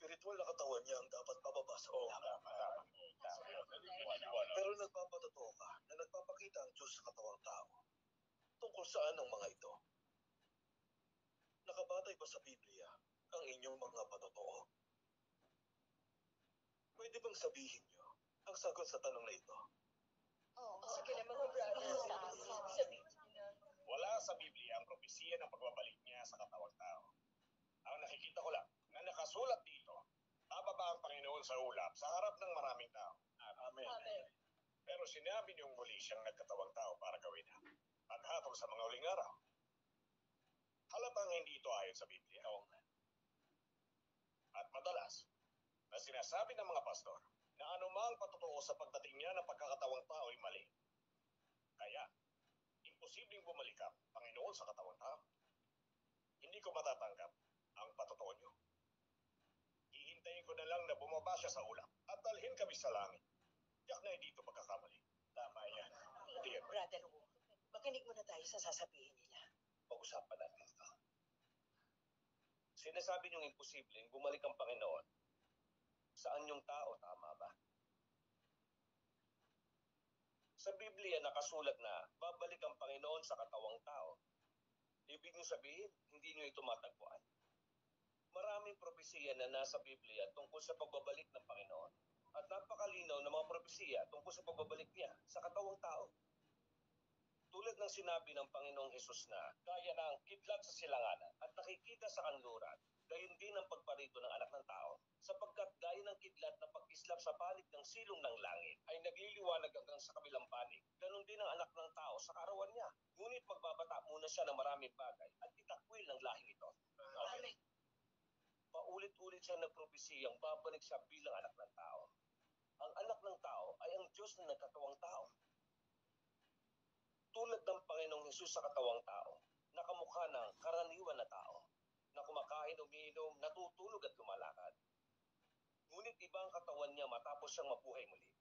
espiritual na katawan niya ang dapat bababa sa ulam. Pero nagpapatotoo ka na nagpapakita ang Diyos sa katawang tao. Tungkol saan ang mga ito? Nakabatay ba sa Biblia ang inyong mga patotoo? Pwede bang sabihin niyo ang sagot sa tanong na ito? Sige na mga brothers. Wala sa Biblia ang propesiya ng pagbabalik niya sa katawang tao. Ang nakikita ko lang na nakasulat dito, bababa ang Panginoon sa ulap sa harap ng maraming tao. Amen. Pero sinabi niyong muli siyang nagkatawang tao para gawin ang paghatol sa mga uling araw. Halatang hindi ito ayon sa Biblia. At madalas, na sinasabi ng mga pastor na anumang patotoo sa pagdating niya ng pagkakatawang tao ay mali. Kaya, imposibleng bumalik ang Panginoon sa katawang tao. Hindi ko matatanggap ang patotoo niyo. Hihintayin ko na lang na bumaba siya sa ulap at dalhin kami sa langit. Yak na hindi ito pagkakamali. Tama yan. Hindi yan. Brother Wu, makinig muna tayo sa sasabihin nila. Pag-usapan natin ito. Sinasabi niyong imposibleng bumalik ang Panginoon. Saan yung tao? Tama ba? Sa Biblia nakasulat na babalik ang Panginoon sa katawang tao. Ibig niyo sabihin, hindi niyo ito matagpuan. Maraming propesiya na nasa Biblia tungkol sa pagbabalik ng Panginoon. At napakalinaw ng mga propesiya tungkol sa pagbabalik niya sa katawang tao. Tulad ng sinabi ng Panginoong Hesus na gaya ng kidlat sa silanganan at nakikita sa kanluran, gayon din ang pagparito ng anak ng tao, sapagkat gaya ng kidlat na pag-islap sa panig ng silong ng langit ay nagliliwanag hanggang sa kabilang panig, ganon din ang anak ng tao sa karawan niya. Ngunit magbabata muna siya ng maraming bagay at itakwil ng lahing ito. Amen. Paulit-ulit siyang nagpropesiyang babalik siya bilang anak ng tao. Ang anak ng tao ay ang Diyos na nagkatawang tao. Tulad ng Panginoong Hesus sa katawang tao, nakamukha ng karaniwan na tao, na kumakain, umiinom, natutulog at lumalakad. Ngunit iba ang katawan niya matapos siyang mabuhay muli.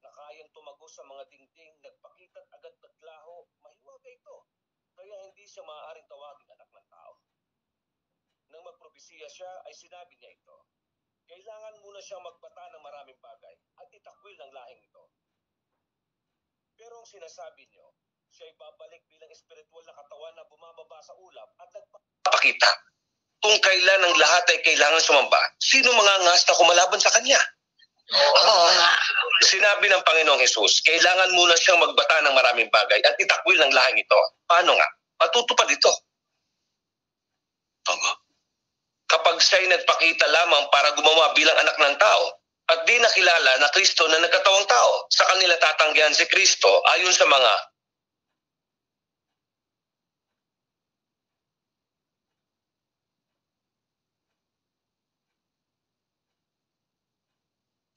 Na kayang tumagos sa mga dingding, nagpakita at agad naglaho, mahiwaga ito. Kaya hindi siya maaaring tawaging anak ng tao. Nang magpropesiya siya, ay sinabi niya ito. Kailangan muna siyang magbata ng maraming bagay at itakwil ng lahing ito. Pero ang sinasabi niyo, siya ay babalik bilang espiritual na katawan na bumababa sa ulap at nagpapakita kung kailan ang lahat ay kailangan sumamba. Sino mga ngasta kumalaban sa kanya? Oo nga. Sinabi ng Panginoong Hesus, kailangan muna siyang magbata ng maraming bagay at itakwil ng lahing ito. Paano nga? Matutupad ito. Tama. Kapag siya'y nagpakita lamang para gumawa bilang anak ng tao at di nakilala na Kristo na nagkatawang tao, sa kanila tatanggihan si Kristo ayon sa mga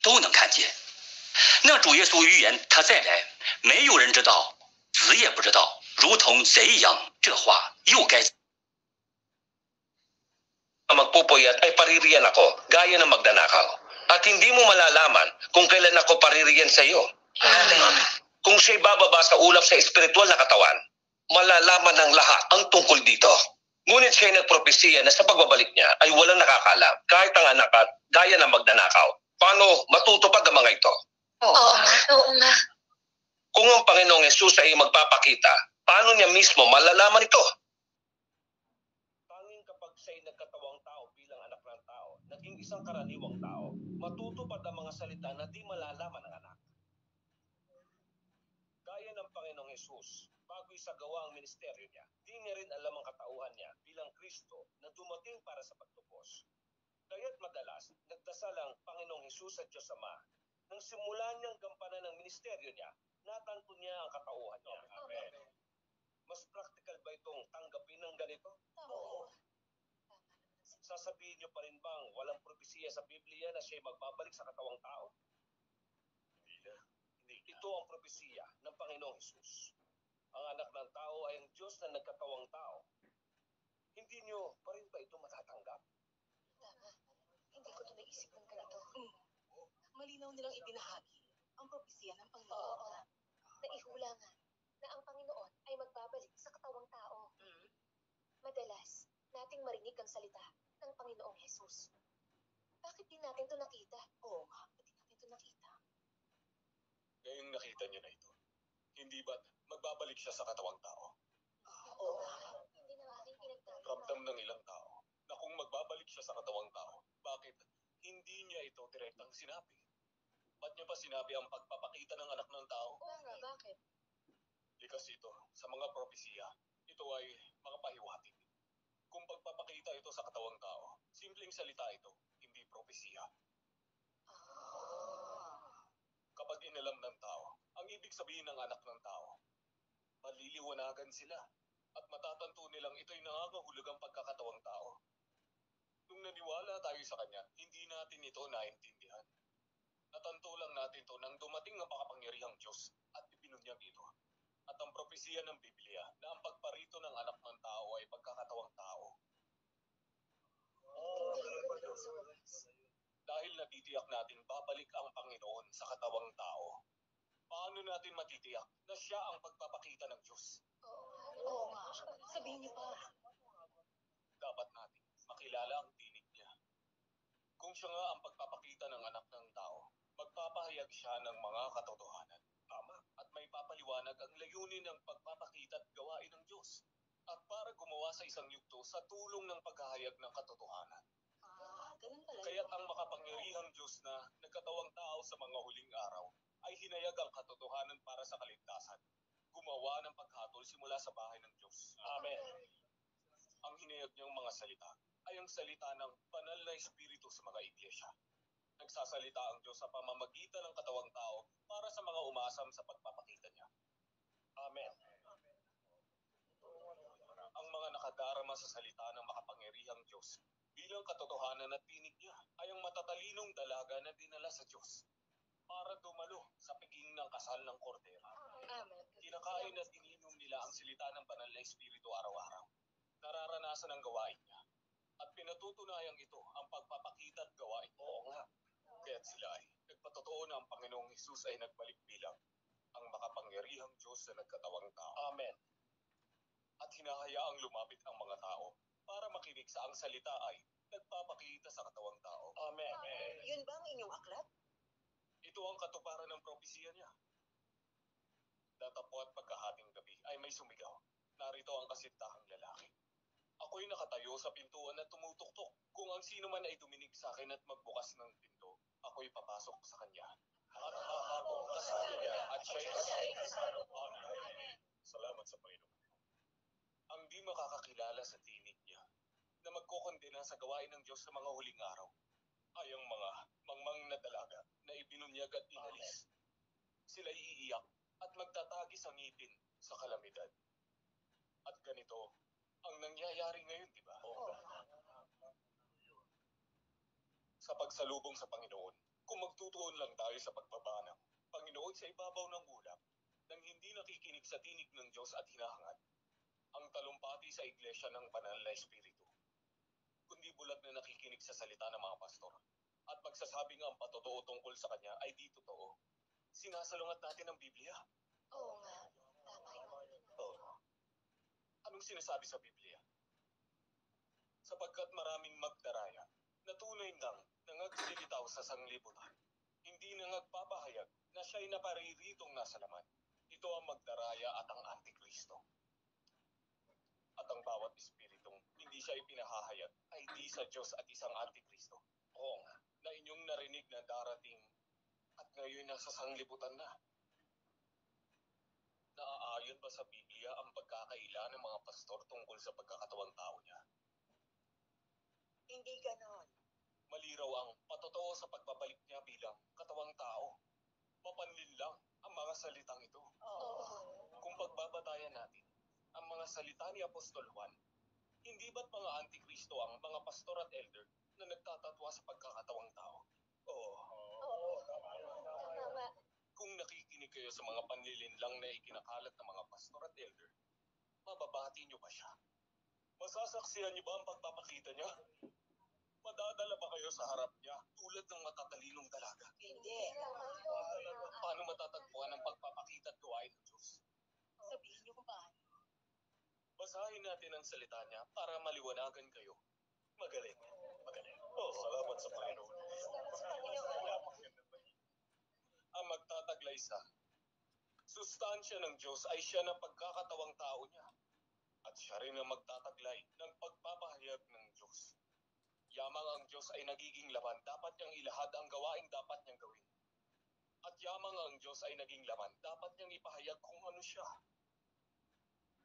都能看见。那主耶稣预言他再来，没有人知道，子也不知道，如同贼一样。这话又该magpupuyat ay paririyan ako, gaya ng magnanakaw. At hindi mo malalaman kung kailan ako paririyan sa iyo. Amen. Kung siya'y bababa sa ulap sa espiritual na katawan, malalaman ng lahat ang tungkol dito. Ngunit siya'y nagpropesiya na sa pagbabalik niya ay walang nakakalam, kahit ang anak at gaya ng magnanakaw. Paano matutupad ang mga ito? Oo nga. Kung ang Panginoong Hesus ay magpapakita, paano niya mismo malalaman ito? Tanging kapag siya'y nagkatawang tao bilang anak ng tao, naging isang karaniwang tao, matutupad ang mga salita na di malalaman ng anak. Gaya ng Panginoong Hesus, bago isagawa ang ministeryo niya, di niya rin alam ang katauhan niya bilang Kristo na dumating para sa pagtubos. Kaya't madalas, nagdasal ang Panginoong Hesus sa Diyos Ama. Nang simula niyang gampanan ng ministeryo niya, natanto niya ang katauhan niya. Amen. Mas practical ba itong tanggapin ng ganito? Oo. Sasabihin niyo pa rin bang walang propesiya sa Biblia na siya'y magbabalik sa katawang tao? Hindi. Ito ang propesiya ng Panginoong Hesus. Ang anak ng tao ay ang Diyos na nagkatawang tao. Hindi niyo pa rin ba ito matatanggap? Hindi ko ito naisip ng ganito. Malinaw nilang ibinahagi ang propesiya ng Panginoon. Oo. Naihula nga na ang Panginoon ay magbabalik sa katawang tao. Madalas, nating marinig ang salita ng Panginoong Hesus. Bakit bakit di natin to nakita? Oo nga, bakit di natin to nakita? Ngayong nakita niyo na ito, hindi ba't magbabalik siya sa katawang tao? Oo nga. Hindi na natin pinagtatrabaho. Ramdam ng ilang tao na kung magbabalik siya sa katawang tao, bakit hindi niya ito direktang sinabi? Ba't niya pa sinabi ang pagpapakita ng anak ng tao? Oo nga, bakit? Likas ito sa mga propesiya. Ito ay mga pahiwatig. Kung pagpapakita ito sa katawang tao, simpleng salita ito, hindi propesiya. Kapag inalam ng tao, ang ibig sabihin ng anak ng tao, maliliwanagan sila at matatanto nilang ito'y nangangahulugang pagkakatawang tao. Nung naniwala tayo sa kanya, hindi natin ito naintindihan. Natanto lang natin ito nang dumating ang makapangyarihang Diyos at ibinunyag ito. At ang propesiya ng Biblia na ang pagparito ng anak ng tao ay pagkakatawang tao. Dahil natitiyak natin babalik ang Panginoon sa katawang tao, paano natin matitiyak na siya ang pagpapakita ng Diyos? Oo nga. Sabihin niyo pa. Dapat natin makilala ang tinig niya. Kung siya nga ang pagpapakita ng anak ng tao, magpapahayag siya ng mga katotohanan. Tama. At may papaliwanag ang layunin ng pagpapakita at gawain ng Diyos. At para gumawa sa isang yugto sa tulong ng paghahayag ng katotohanan. Ganun pala. Kaya't ang makapangyarihang Diyos na nagkatawang tao sa mga huling araw ay hinayag ang katotohanan para sa kaligtasan. Gumawa ng paghatol simula sa bahay ng Diyos. Amen. Ang hinayag niyang mga salita ay ang salita ng banal na espiritu sa mga iglesia. Nagsasalita ang Diyos sa pamamagitan ng katawang tao para sa mga umasam sa pagpapakita niya. Amen. Ang mga nakadarama sa salita ng makapangyarihang Diyos bilang katotohanan at tinig niya ay ang matatalinong dalaga na dinala sa Diyos para dumalo sa piging ng kasal ng kordero. Amen. Kinakain at ininom nila ang salita ng banal na espiritu araw-araw. Nararanasan ang gawain niya. At pinatutunayang ito ang pagpapakita at gawain. Oo nga. Kaya't sila ay nagpatotoo na ang Panginoong Hesus ay nagbalik bilang ang makapangyarihang Diyos na nagkatawang tao. Amen. At hinahayaang lumapit ang mga tao para makinig sa ang salita ay nagpapakita sa katawang tao. Amen. Yun ba ang inyong aklat? Ito ang katuparan ng propesiya niya. Datapwat pagkahating gabi ay may sumigaw. Narito ang kasintahang lalaki. Ako'y nakatayo sa pintuan at tumutuktok. Kung ang sino man ay duminig sa akin at magbukas ng pinto, ako'y papasok sa kanya. At hahabong kasama niya at siya'y kasama. Amen. Salamat sa Panginoon. Ang di makakakilala sa tinig niya na magkokondena sa gawain ng Diyos sa mga huling araw ay ang mga mangmang na dalaga na ibinunyag at inalis. Sila iiyak at magtatagi sa ngipin sa kalamidad. At ganito ang nangyayari ngayon, di ba? Sa pagsalubong sa Panginoon, kung magtutuon lang tayo sa pagbaba ng Panginoon sa ibabaw ng ulap, nang hindi nakikinig sa tinig ng Diyos at hinahangad, ang talumpati sa iglesia ng banal na espiritu, kundi bulag na nakikinig sa salita ng mga pastor at magsasabing ang patotoo tungkol sa kanya ay di totoo. Sinasalungat natin ang Biblia. Oo nga. Tama yun. Oo. Anong sinasabi sa Biblia? Sapagkat maraming magdaraya na tunay ngang nangagsilitaw sa sanglibutan, hindi nangagpapahayag na siya'y napariritong nasa laman. Ito ang magdaraya at ang Antikristo. At ang bawat espiritong hindi siya ipinahahayag ay di sa Diyos at isang Antikristo. Oo nga, na inyong narinig na darating at ngayon nasa sanglibutan na. Naaayon ba sa Biblia ang pagkakaila ng mga pastor tungkol sa pagkakatawang tao niya? Hindi ganon. Maliraw ang patotoo sa pagbabalik niya bilang katawang tao. Mapanlin lang ang mga salitang ito. Oo. Kung pagbabatayan natin ang mga salita ni Apostol Juan, hindi ba't mga Antikristo ang mga pastor at elder na nagtatatwa sa pagkakatawang tao? Oo. Tama. Kung nakikinig kayo sa mga panlilinlang na ikinakalat ng mga pastor at elder, mababati niyo ba siya? Masasaksihan niyo ba ang pagpapakita niya? Madadala ba kayo sa harap niya tulad ng matatalinong dalaga? Hindi. Paano matatagpuan ang pagpapakita at gawain ng Diyos? Sabihin niyo kung paano. Basahin natin ang salita niya para maliwanagan kayo. Magaling. Magaling. Oh, salamat sa Panginoon. sa Panginoon. Ang magtataglay sa sustansya ng Diyos ay siya na pagkakatawang tao niya. At siya rin ang magtataglay ng pagpapahayag ng Diyos. Yamang ang Diyos ay nagiging laman, dapat niyang ilahad ang gawaing dapat niyang gawin. At yamang ang Diyos ay naging laman, dapat niyang ipahayag kung ano siya.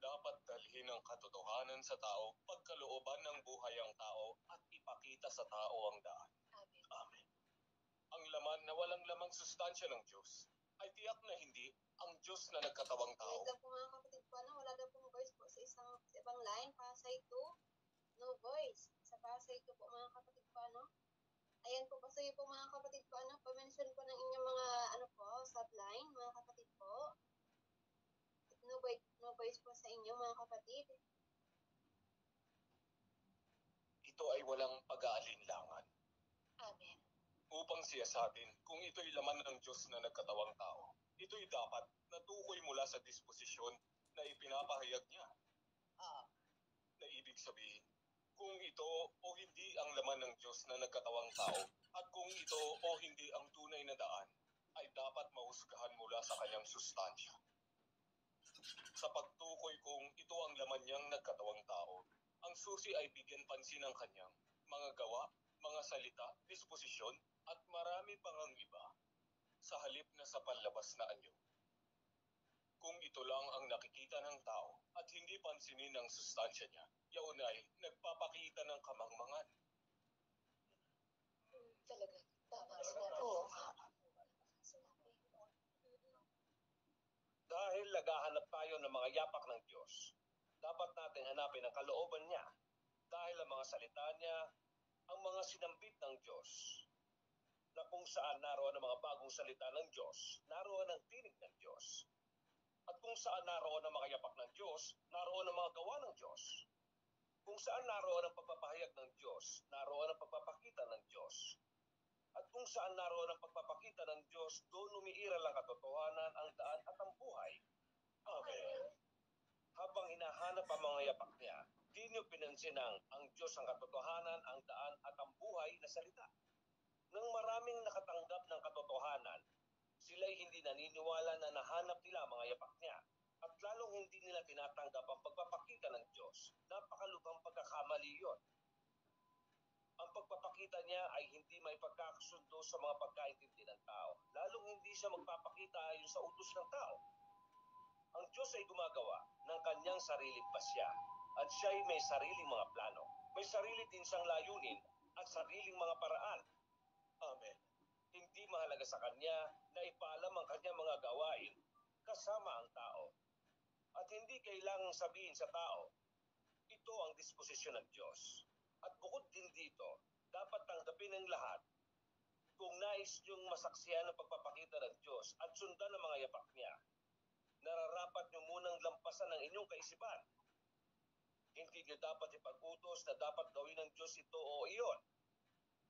Dapat dalhin ang katotohanan sa tao, pagkalooban ng buhay ang tao, at ipakita sa tao ang daan. Amen. Amen. Ang laman na walang lamang sustansya ng Diyos ay tiyak na hindi ang Diyos na nagkatawang tao. Wait lang po mga kapatid ko, wala daw pong voice po sa ibang line, Pasay 2, no voice. Sa Pasay 2 po mga kapatid ko, Ayan po, pasuyo po mga kapatid ko, pa-mention po ng inyong mga, subline, mga kapatid po. No voice po sa inyo, mga kapatid. Ito ay walang pag-aalinlangan. Amen. Upang siya sa atin, kung ito'y laman ng Diyos na nagkatawang tao, ito'y dapat natukoy mula sa disposisyon na ipinapahayag niya. Na ibig sabihin, kung ito o hindi ang laman ng Diyos na nagkatawang tao, at kung ito o hindi ang tunay na daan, ay dapat mahusgahan mula sa kanyang sustansya. Sa pagtukoy kung ito ang laman niyang nagkatawang tao, ang susi ay bigyan pansin ng kanyang mga gawa, mga salita, disposisyon, at marami pang ang iba, sa halip na sa panlabas na anyo. Kung ito lang ang nakikita ng tao at hindi pansinin ang sustansya niya, yaon ay nagpapakita ng kamangmangan. Talaga, tama sinabi. Oo. Dahil naghahanap tayo ng mga yapak ng Diyos, dapat natin hanapin ang kalooban niya. Dahil ang mga salita niya, ang mga sinambit ng Diyos, na kung saan naroon ang mga bagong salita ng Diyos, naroon ang tinig ng Diyos. At kung saan naroon ang mga yapak ng Diyos, naroon ang mga gawa ng Diyos. Kung saan naroon ang pagpapahayag ng Diyos, naroon ang pagpapakita ng Diyos. At kung saan naroon ang pagpapakita ng Diyos, doon umiiral ang katotohanan, ang daan at ang buhay. Amen. Habang hinahanap ang mga yapak niya, di niyo pinansin ang Diyos ang katotohanan, ang daan at ang buhay na salita. Nang maraming nakatanggap ng katotohanan, sila'y hindi naniniwala na nahanap nila mga yapak niya. At lalong hindi nila tinatanggap ang pagpapakita ng Diyos. Napakalubhang pagkakamali yun. Ang pagpapakita niya ay hindi may pagkakasundo sa mga pagkaintindi ng tao. Lalong hindi siya magpapakita ayon sa utos ng tao. Ang Diyos ay gumagawa ng kanyang sariling pasya at siya ay may sariling mga plano. May sarili din siyang layunin at sariling mga paraan. Amen. Hindi mahalaga sa kanya na ipaalam ang kanyang mga gawain kasama ang tao. At hindi kailangang sabihin sa tao, ito ang disposisyon ng Diyos. At bukod din dito, dapat tanggapin ng lahat kung nais niyong masaksihan ang pagpapakita ng Diyos at sundan ang mga yapak niya. Nararapat niyo munang lampasan ang inyong kaisipan. Hindi niyo dapat ipag-utos na dapat gawin ng Diyos ito o iyon.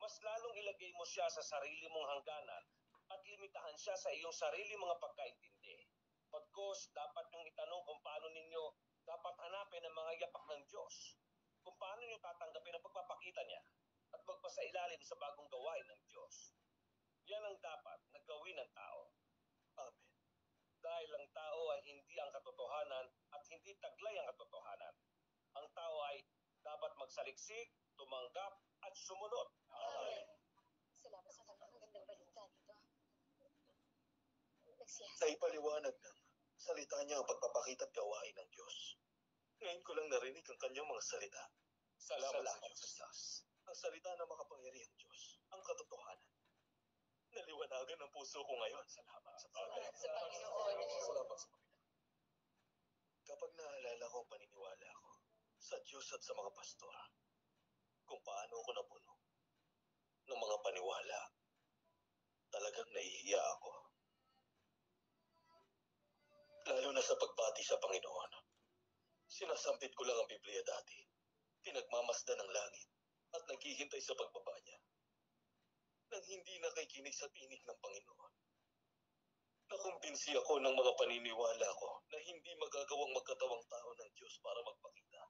Mas lalong ilagay mo siya sa sarili mong hangganan at limitahan siya sa iyong sarili mga pagkaintindi. Pagkos, dapat niyong itanong kung paano ninyo dapat hanapin ang mga yapak ng Diyos. Kung paano niyo tatanggapin ang pagpapakita niya at magpasailalim sa bagong gawain ng Diyos. Yan ang dapat na gawin ng tao. Amen. Dahil ang tao ay hindi ang katotohanan at hindi taglay ang katotohanan. Ang tao ay dapat magsaliksik, tumanggap at sumunod. Amen. Salamat sa magandang balita dito. Nagsiyasa. Naipaliwanag ng salita niya ang pagpapakita at gawain ng Diyos. Ngayon ko lang narinig ang kanyang mga salita. Salamat sa Diyos. Ang salita ng makapangyarihang Diyos, ang katotohanan. Naliwanagan ang puso ko ngayon. Salamat sa Panginoon. Salamat sa Panginoon. Salamat sa Panginoon. Kapag naalala ko ang paniniwala ko sa Diyos at sa mga pastor, kung paano ako napuno ng mga paniwala, talagang nahihiya ako. Lalo na sa pagbati sa Panginoon. Sinasambit ko lang ang Biblia dati. Pinagmamasdan ng langit at naghihintay sa pagbaba niya. Nang hindi nakikinig sa tinig ng Panginoon. Nakumbinsi ako ng mga paniniwala ko na hindi magagawang magkatawang tao ng Diyos para magpakita.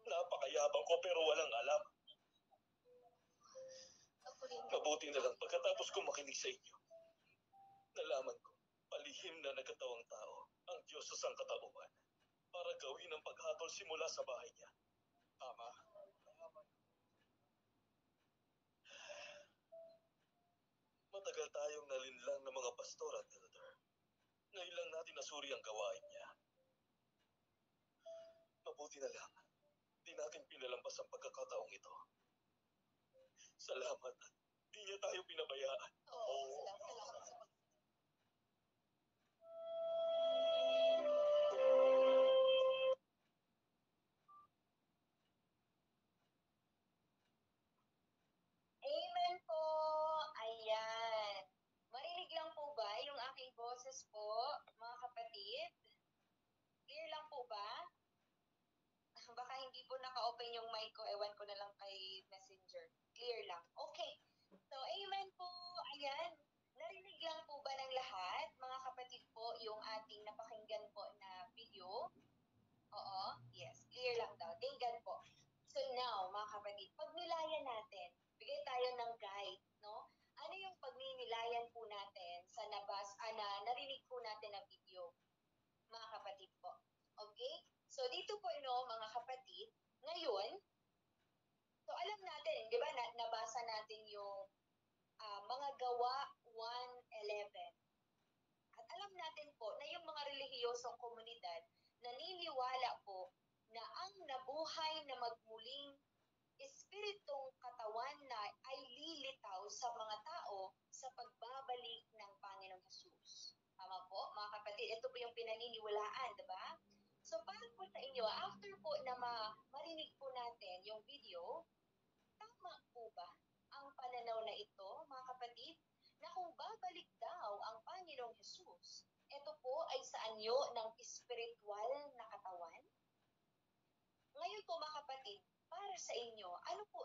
Napakayabang ko pero walang alam. Mabuti na lang pagkatapos kong makinig sa inyo. Nalaman ko, palihim na nagkatawang tao ang Diyos sa sangkatauhan para gawin ang paghatol simula sa bahay niya. Tama. Matagal tayong nalinlang ng mga pastor at elder. Ngayon lang natin nasuri ang gawain niya. Mabuti na lang, di natin pinalampas ang pagkakataong ito. Salamat at di niya tayo pinabayaan. Salamat sa Amen po! Ayan. Marinig lang po ba yung aking boses po, mga kapatid? Clear lang po ba? Baka hindi po naka-open yung mic ko. Ewan ko na lang kay Messenger. Clear lang. Okay. So, amen po. Ayan. Narinig lang po ba ng lahat, mga kapatid po, yung ating napakinggan po na video? Oo. Yes. Clear lang daw. Tinggan po. So now, mga kapatid, pagnilayan natin, bigay tayo ng guide, no? Ano yung pagninilayan po natin sa narinig po natin na video, mga kapatid po? Okay? So dito po, mga kapatid, ngayon, so alam natin, di ba, nabasa natin yung mga gawa 1:11. At alam natin po na yung mga relihiyosong komunidad naniniwala po na ang nabuhay na magmuling espiritong katawan na ay lilitaw sa mga tao sa pagbabalik ng Panginoong Hesus. Tama po, mga kapatid? Ito po yung pinaniniwalaan, diba? So, para po sa inyo, after po na marinig po natin yung video, tama po ba ang pananaw na ito, mga kapatid, na kung babalik daw ang Panginoong Hesus, ito po ay sa anyo ng espiritual na katawan? Ngayon po, mga kapatid, para sa inyo, ano po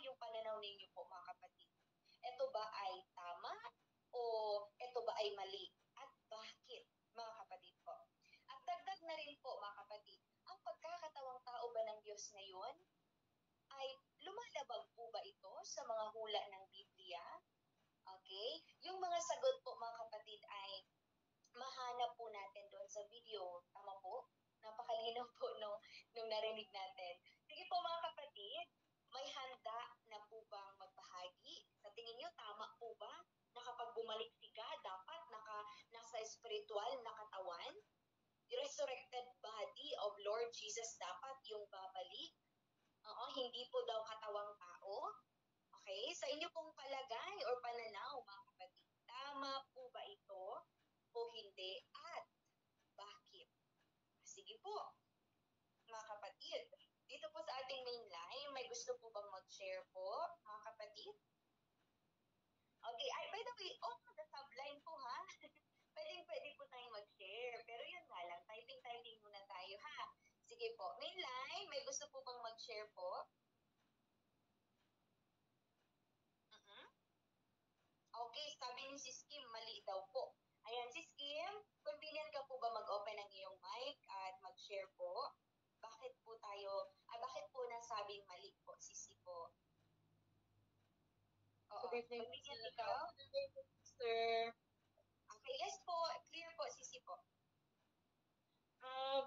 yung pananaw ninyo po, mga kapatid? Ito ba ay tama o ito ba ay mali? At bakit, mga kapatid po? At dagdag na rin po, mga kapatid, ang pagkakatawang tao ba ng Diyos ngayon ay lumalabag po ba ito sa mga hula ng Biblia? Okay? Yung mga sagot po, mga kapatid, ay mahanap po natin doon sa video. Tama po? Napakalinaw po nung narinig natin. Sige po, mga kapatid, may handa na po bang magbahagi? Sa tingin nyo, tama po ba na kapag bumalik si God, dapat nasa spiritual na katawan? The resurrected body of Lord Jesus dapat yung babalik? Hindi po daw katawang tao? Okay? Sa inyo pong palagay or pananaw, mga kapatid, tama po ba ito o hindi? At bakit? Sige po, mga kapatid. Dito po sa ating main line, may gusto po bang mag-share po, mga kapatid? Okay, by the way, the subline po ha. Pwede po tayong mag-share. Pero yun nga lang, typing muna tayo ha. Sige po, main line, may gusto po bang mag-share po? Okay, sabi ni Sis Kim, mali daw po. Ayan, Sis Kim, convenient ka po ba mag-open ng iyong mic at mag-share po? Bakit po nasabing mali po, Sisi po? Oo, Good evening, convenient ikaw? Sir. Okay, yes po, clear po, Sisi po.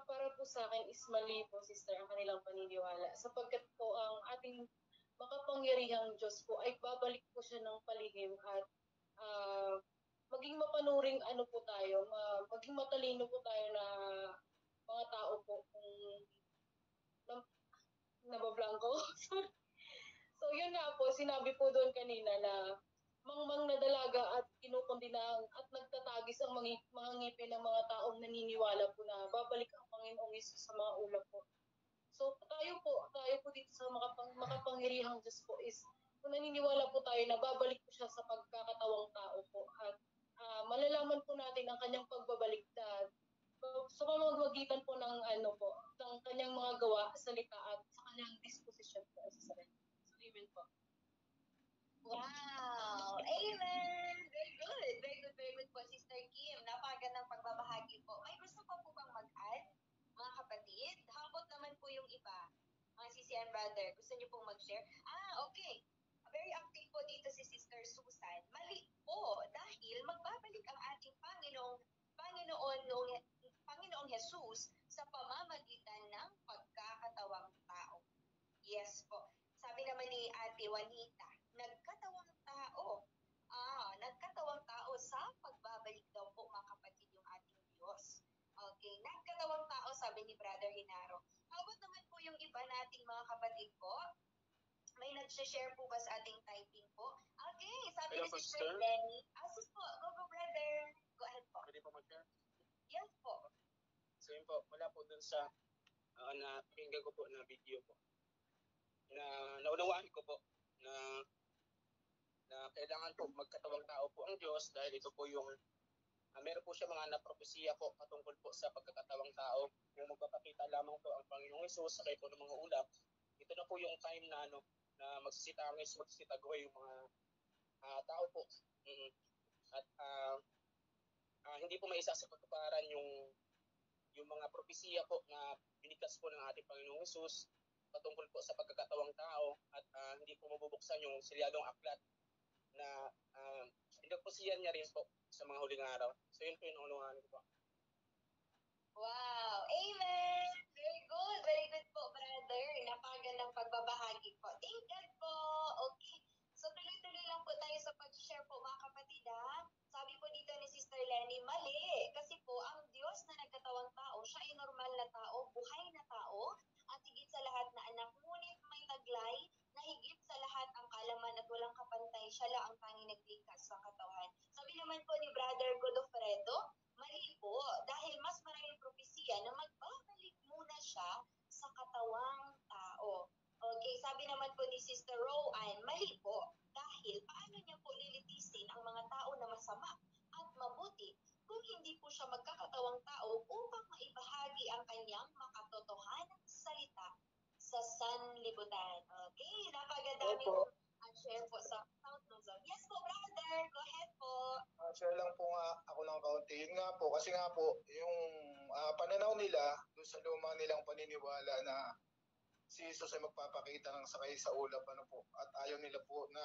Para po sa akin is mali po, sister, ang kanilang paniniwala. Sapagkat po ang ating makapangyarihang Diyos po ay babalik po siya ng palihim at maging mapanuring po tayo, maging matalino po tayo na mga tao po kung nabablanko. So yun nga po, sinabi po doon kanina na mangmang na dalaga at kinukundinang at nagtatagis ang mga ngipin ng mga taong naniniwala po na babalik ang Panginoong Hesus sa mga ulap po. So tayo po dito sa makapangyarihang Diyos po is kung naniniwala po tayo na babalik po siya sa pagkakatawang tao po at malalaman po natin ang kanyang pagbabalik sa pamamagitan po ng ng kanyang mga gawa, salita at sa kanyang disposition po sa sarili. So amen po. Wow! Amen! Very good po, Sister Kim. Napakagandang pagbabahagi po. May gusto pa po bang mag-add, mga kapatid? Habot naman po yung iba, mga sisi and brother. Gusto niyo pong mag-share? Okay. Very active po dito Panginoong Jesus sa pamamagitan ng pagkakatawang tao. Yes po. Sabi naman ni Ate Juanita, nagkatawang tao. Nagkatawang tao sa pagbabalik daw po mga kapatid yung ating Diyos. Okay, nagkatawang tao sabi ni Brother Hinaro. How about naman po yung iba nating mga kapatid po? May nag-share po ba sa ating typing po? Okay, sabi ni Sister Lenny. Sus po, go brother. Go ahead po. Pwede po mag-share? Yes po. So yun po, wala po dun sa na pakinggan ko po na video po. Na naunawaan ko po na kailangan po magkatawang tao po ang Diyos dahil ito po yung meron po siya mga napropesiya po patungkol po sa pagkakatawang tao. Yung magpapakita lamang po ang Panginoong Hesus sa kayo po ng mga ulap. Ito na po yung time na na magsisitangis, magsisitagway yung mga tao po. At hindi po maisa sa pagkaparan yung mga propesiya po na binigkas po ng ating Panginoong Hesus patungkol po sa pagkakatawang tao at hindi po mabubuksan yung selyadong aklat na pinagpusiyan niya rin po sa mga huling araw. So yun po yung unungan ko po. Wow! Amen! Very good! Very good po, brother. Napakagandang pagbabahagi po. Thank God po! Okay. So tuloy-tuloy lang po tayo sa pag-share po mga kapatid ha. Sabi po dito ni Sister Lenny, mali. Kasi po, ang Diyos na nagkatawang tao, siya ay normal na tao, buhay na tao, at higit sa lahat na anak. Ngunit may taglay na higit sa lahat ang kalaman at walang kapantay. Siya lang ang tanging nagligtas sa katawan. Sabi naman po ni Brother Godofredo, mali po. Dahil mas maraming propesiya na magbabalik muna siya sa katawang tao. Okay, sabi naman po ni Sister Rowan, mali po. Dahil paano niya po lilitisin ang mga tao na masama at mabuti kung hindi po siya magkakatawang tao upang maibahagi ang kanyang makatotohanang salita sa sanlibutan. Okay, napakadami po ang share po sa South Luzon. Yes po, brother. Go ahead po. Share lang po nga ako ng kaunti. Yun nga po, kasi nga po, yung pananaw nila, doon sa luma nilang paniniwala na si Jesus ay magpapakita ng sakay sa ulap, at ayaw nila po na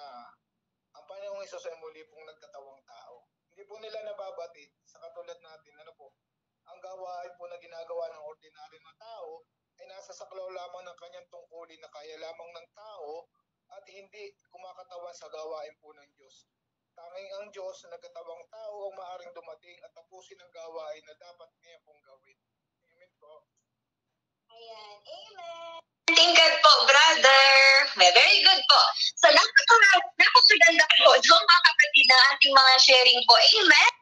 ang Panginoong Jesus ay muli pong nagkatawang tao. Hindi po nila nababatid sa katulad natin, ang gawain po na ginagawa ng ordinaryo na tao ay nasa saklaw lamang ng kanyang tungkulin na kaya lamang ng tao at hindi kumakatawan sa gawain po ng Diyos. Tanging ang Diyos na nagkatawang tao ang maaaring dumating at tapusin ang gawain na dapat niya pong gawin. Amen po. Ayan. Amen. Thank God po, brother. Very good po. So, napakaganda po, mga kapatid, na ating mga sharing po. Amen.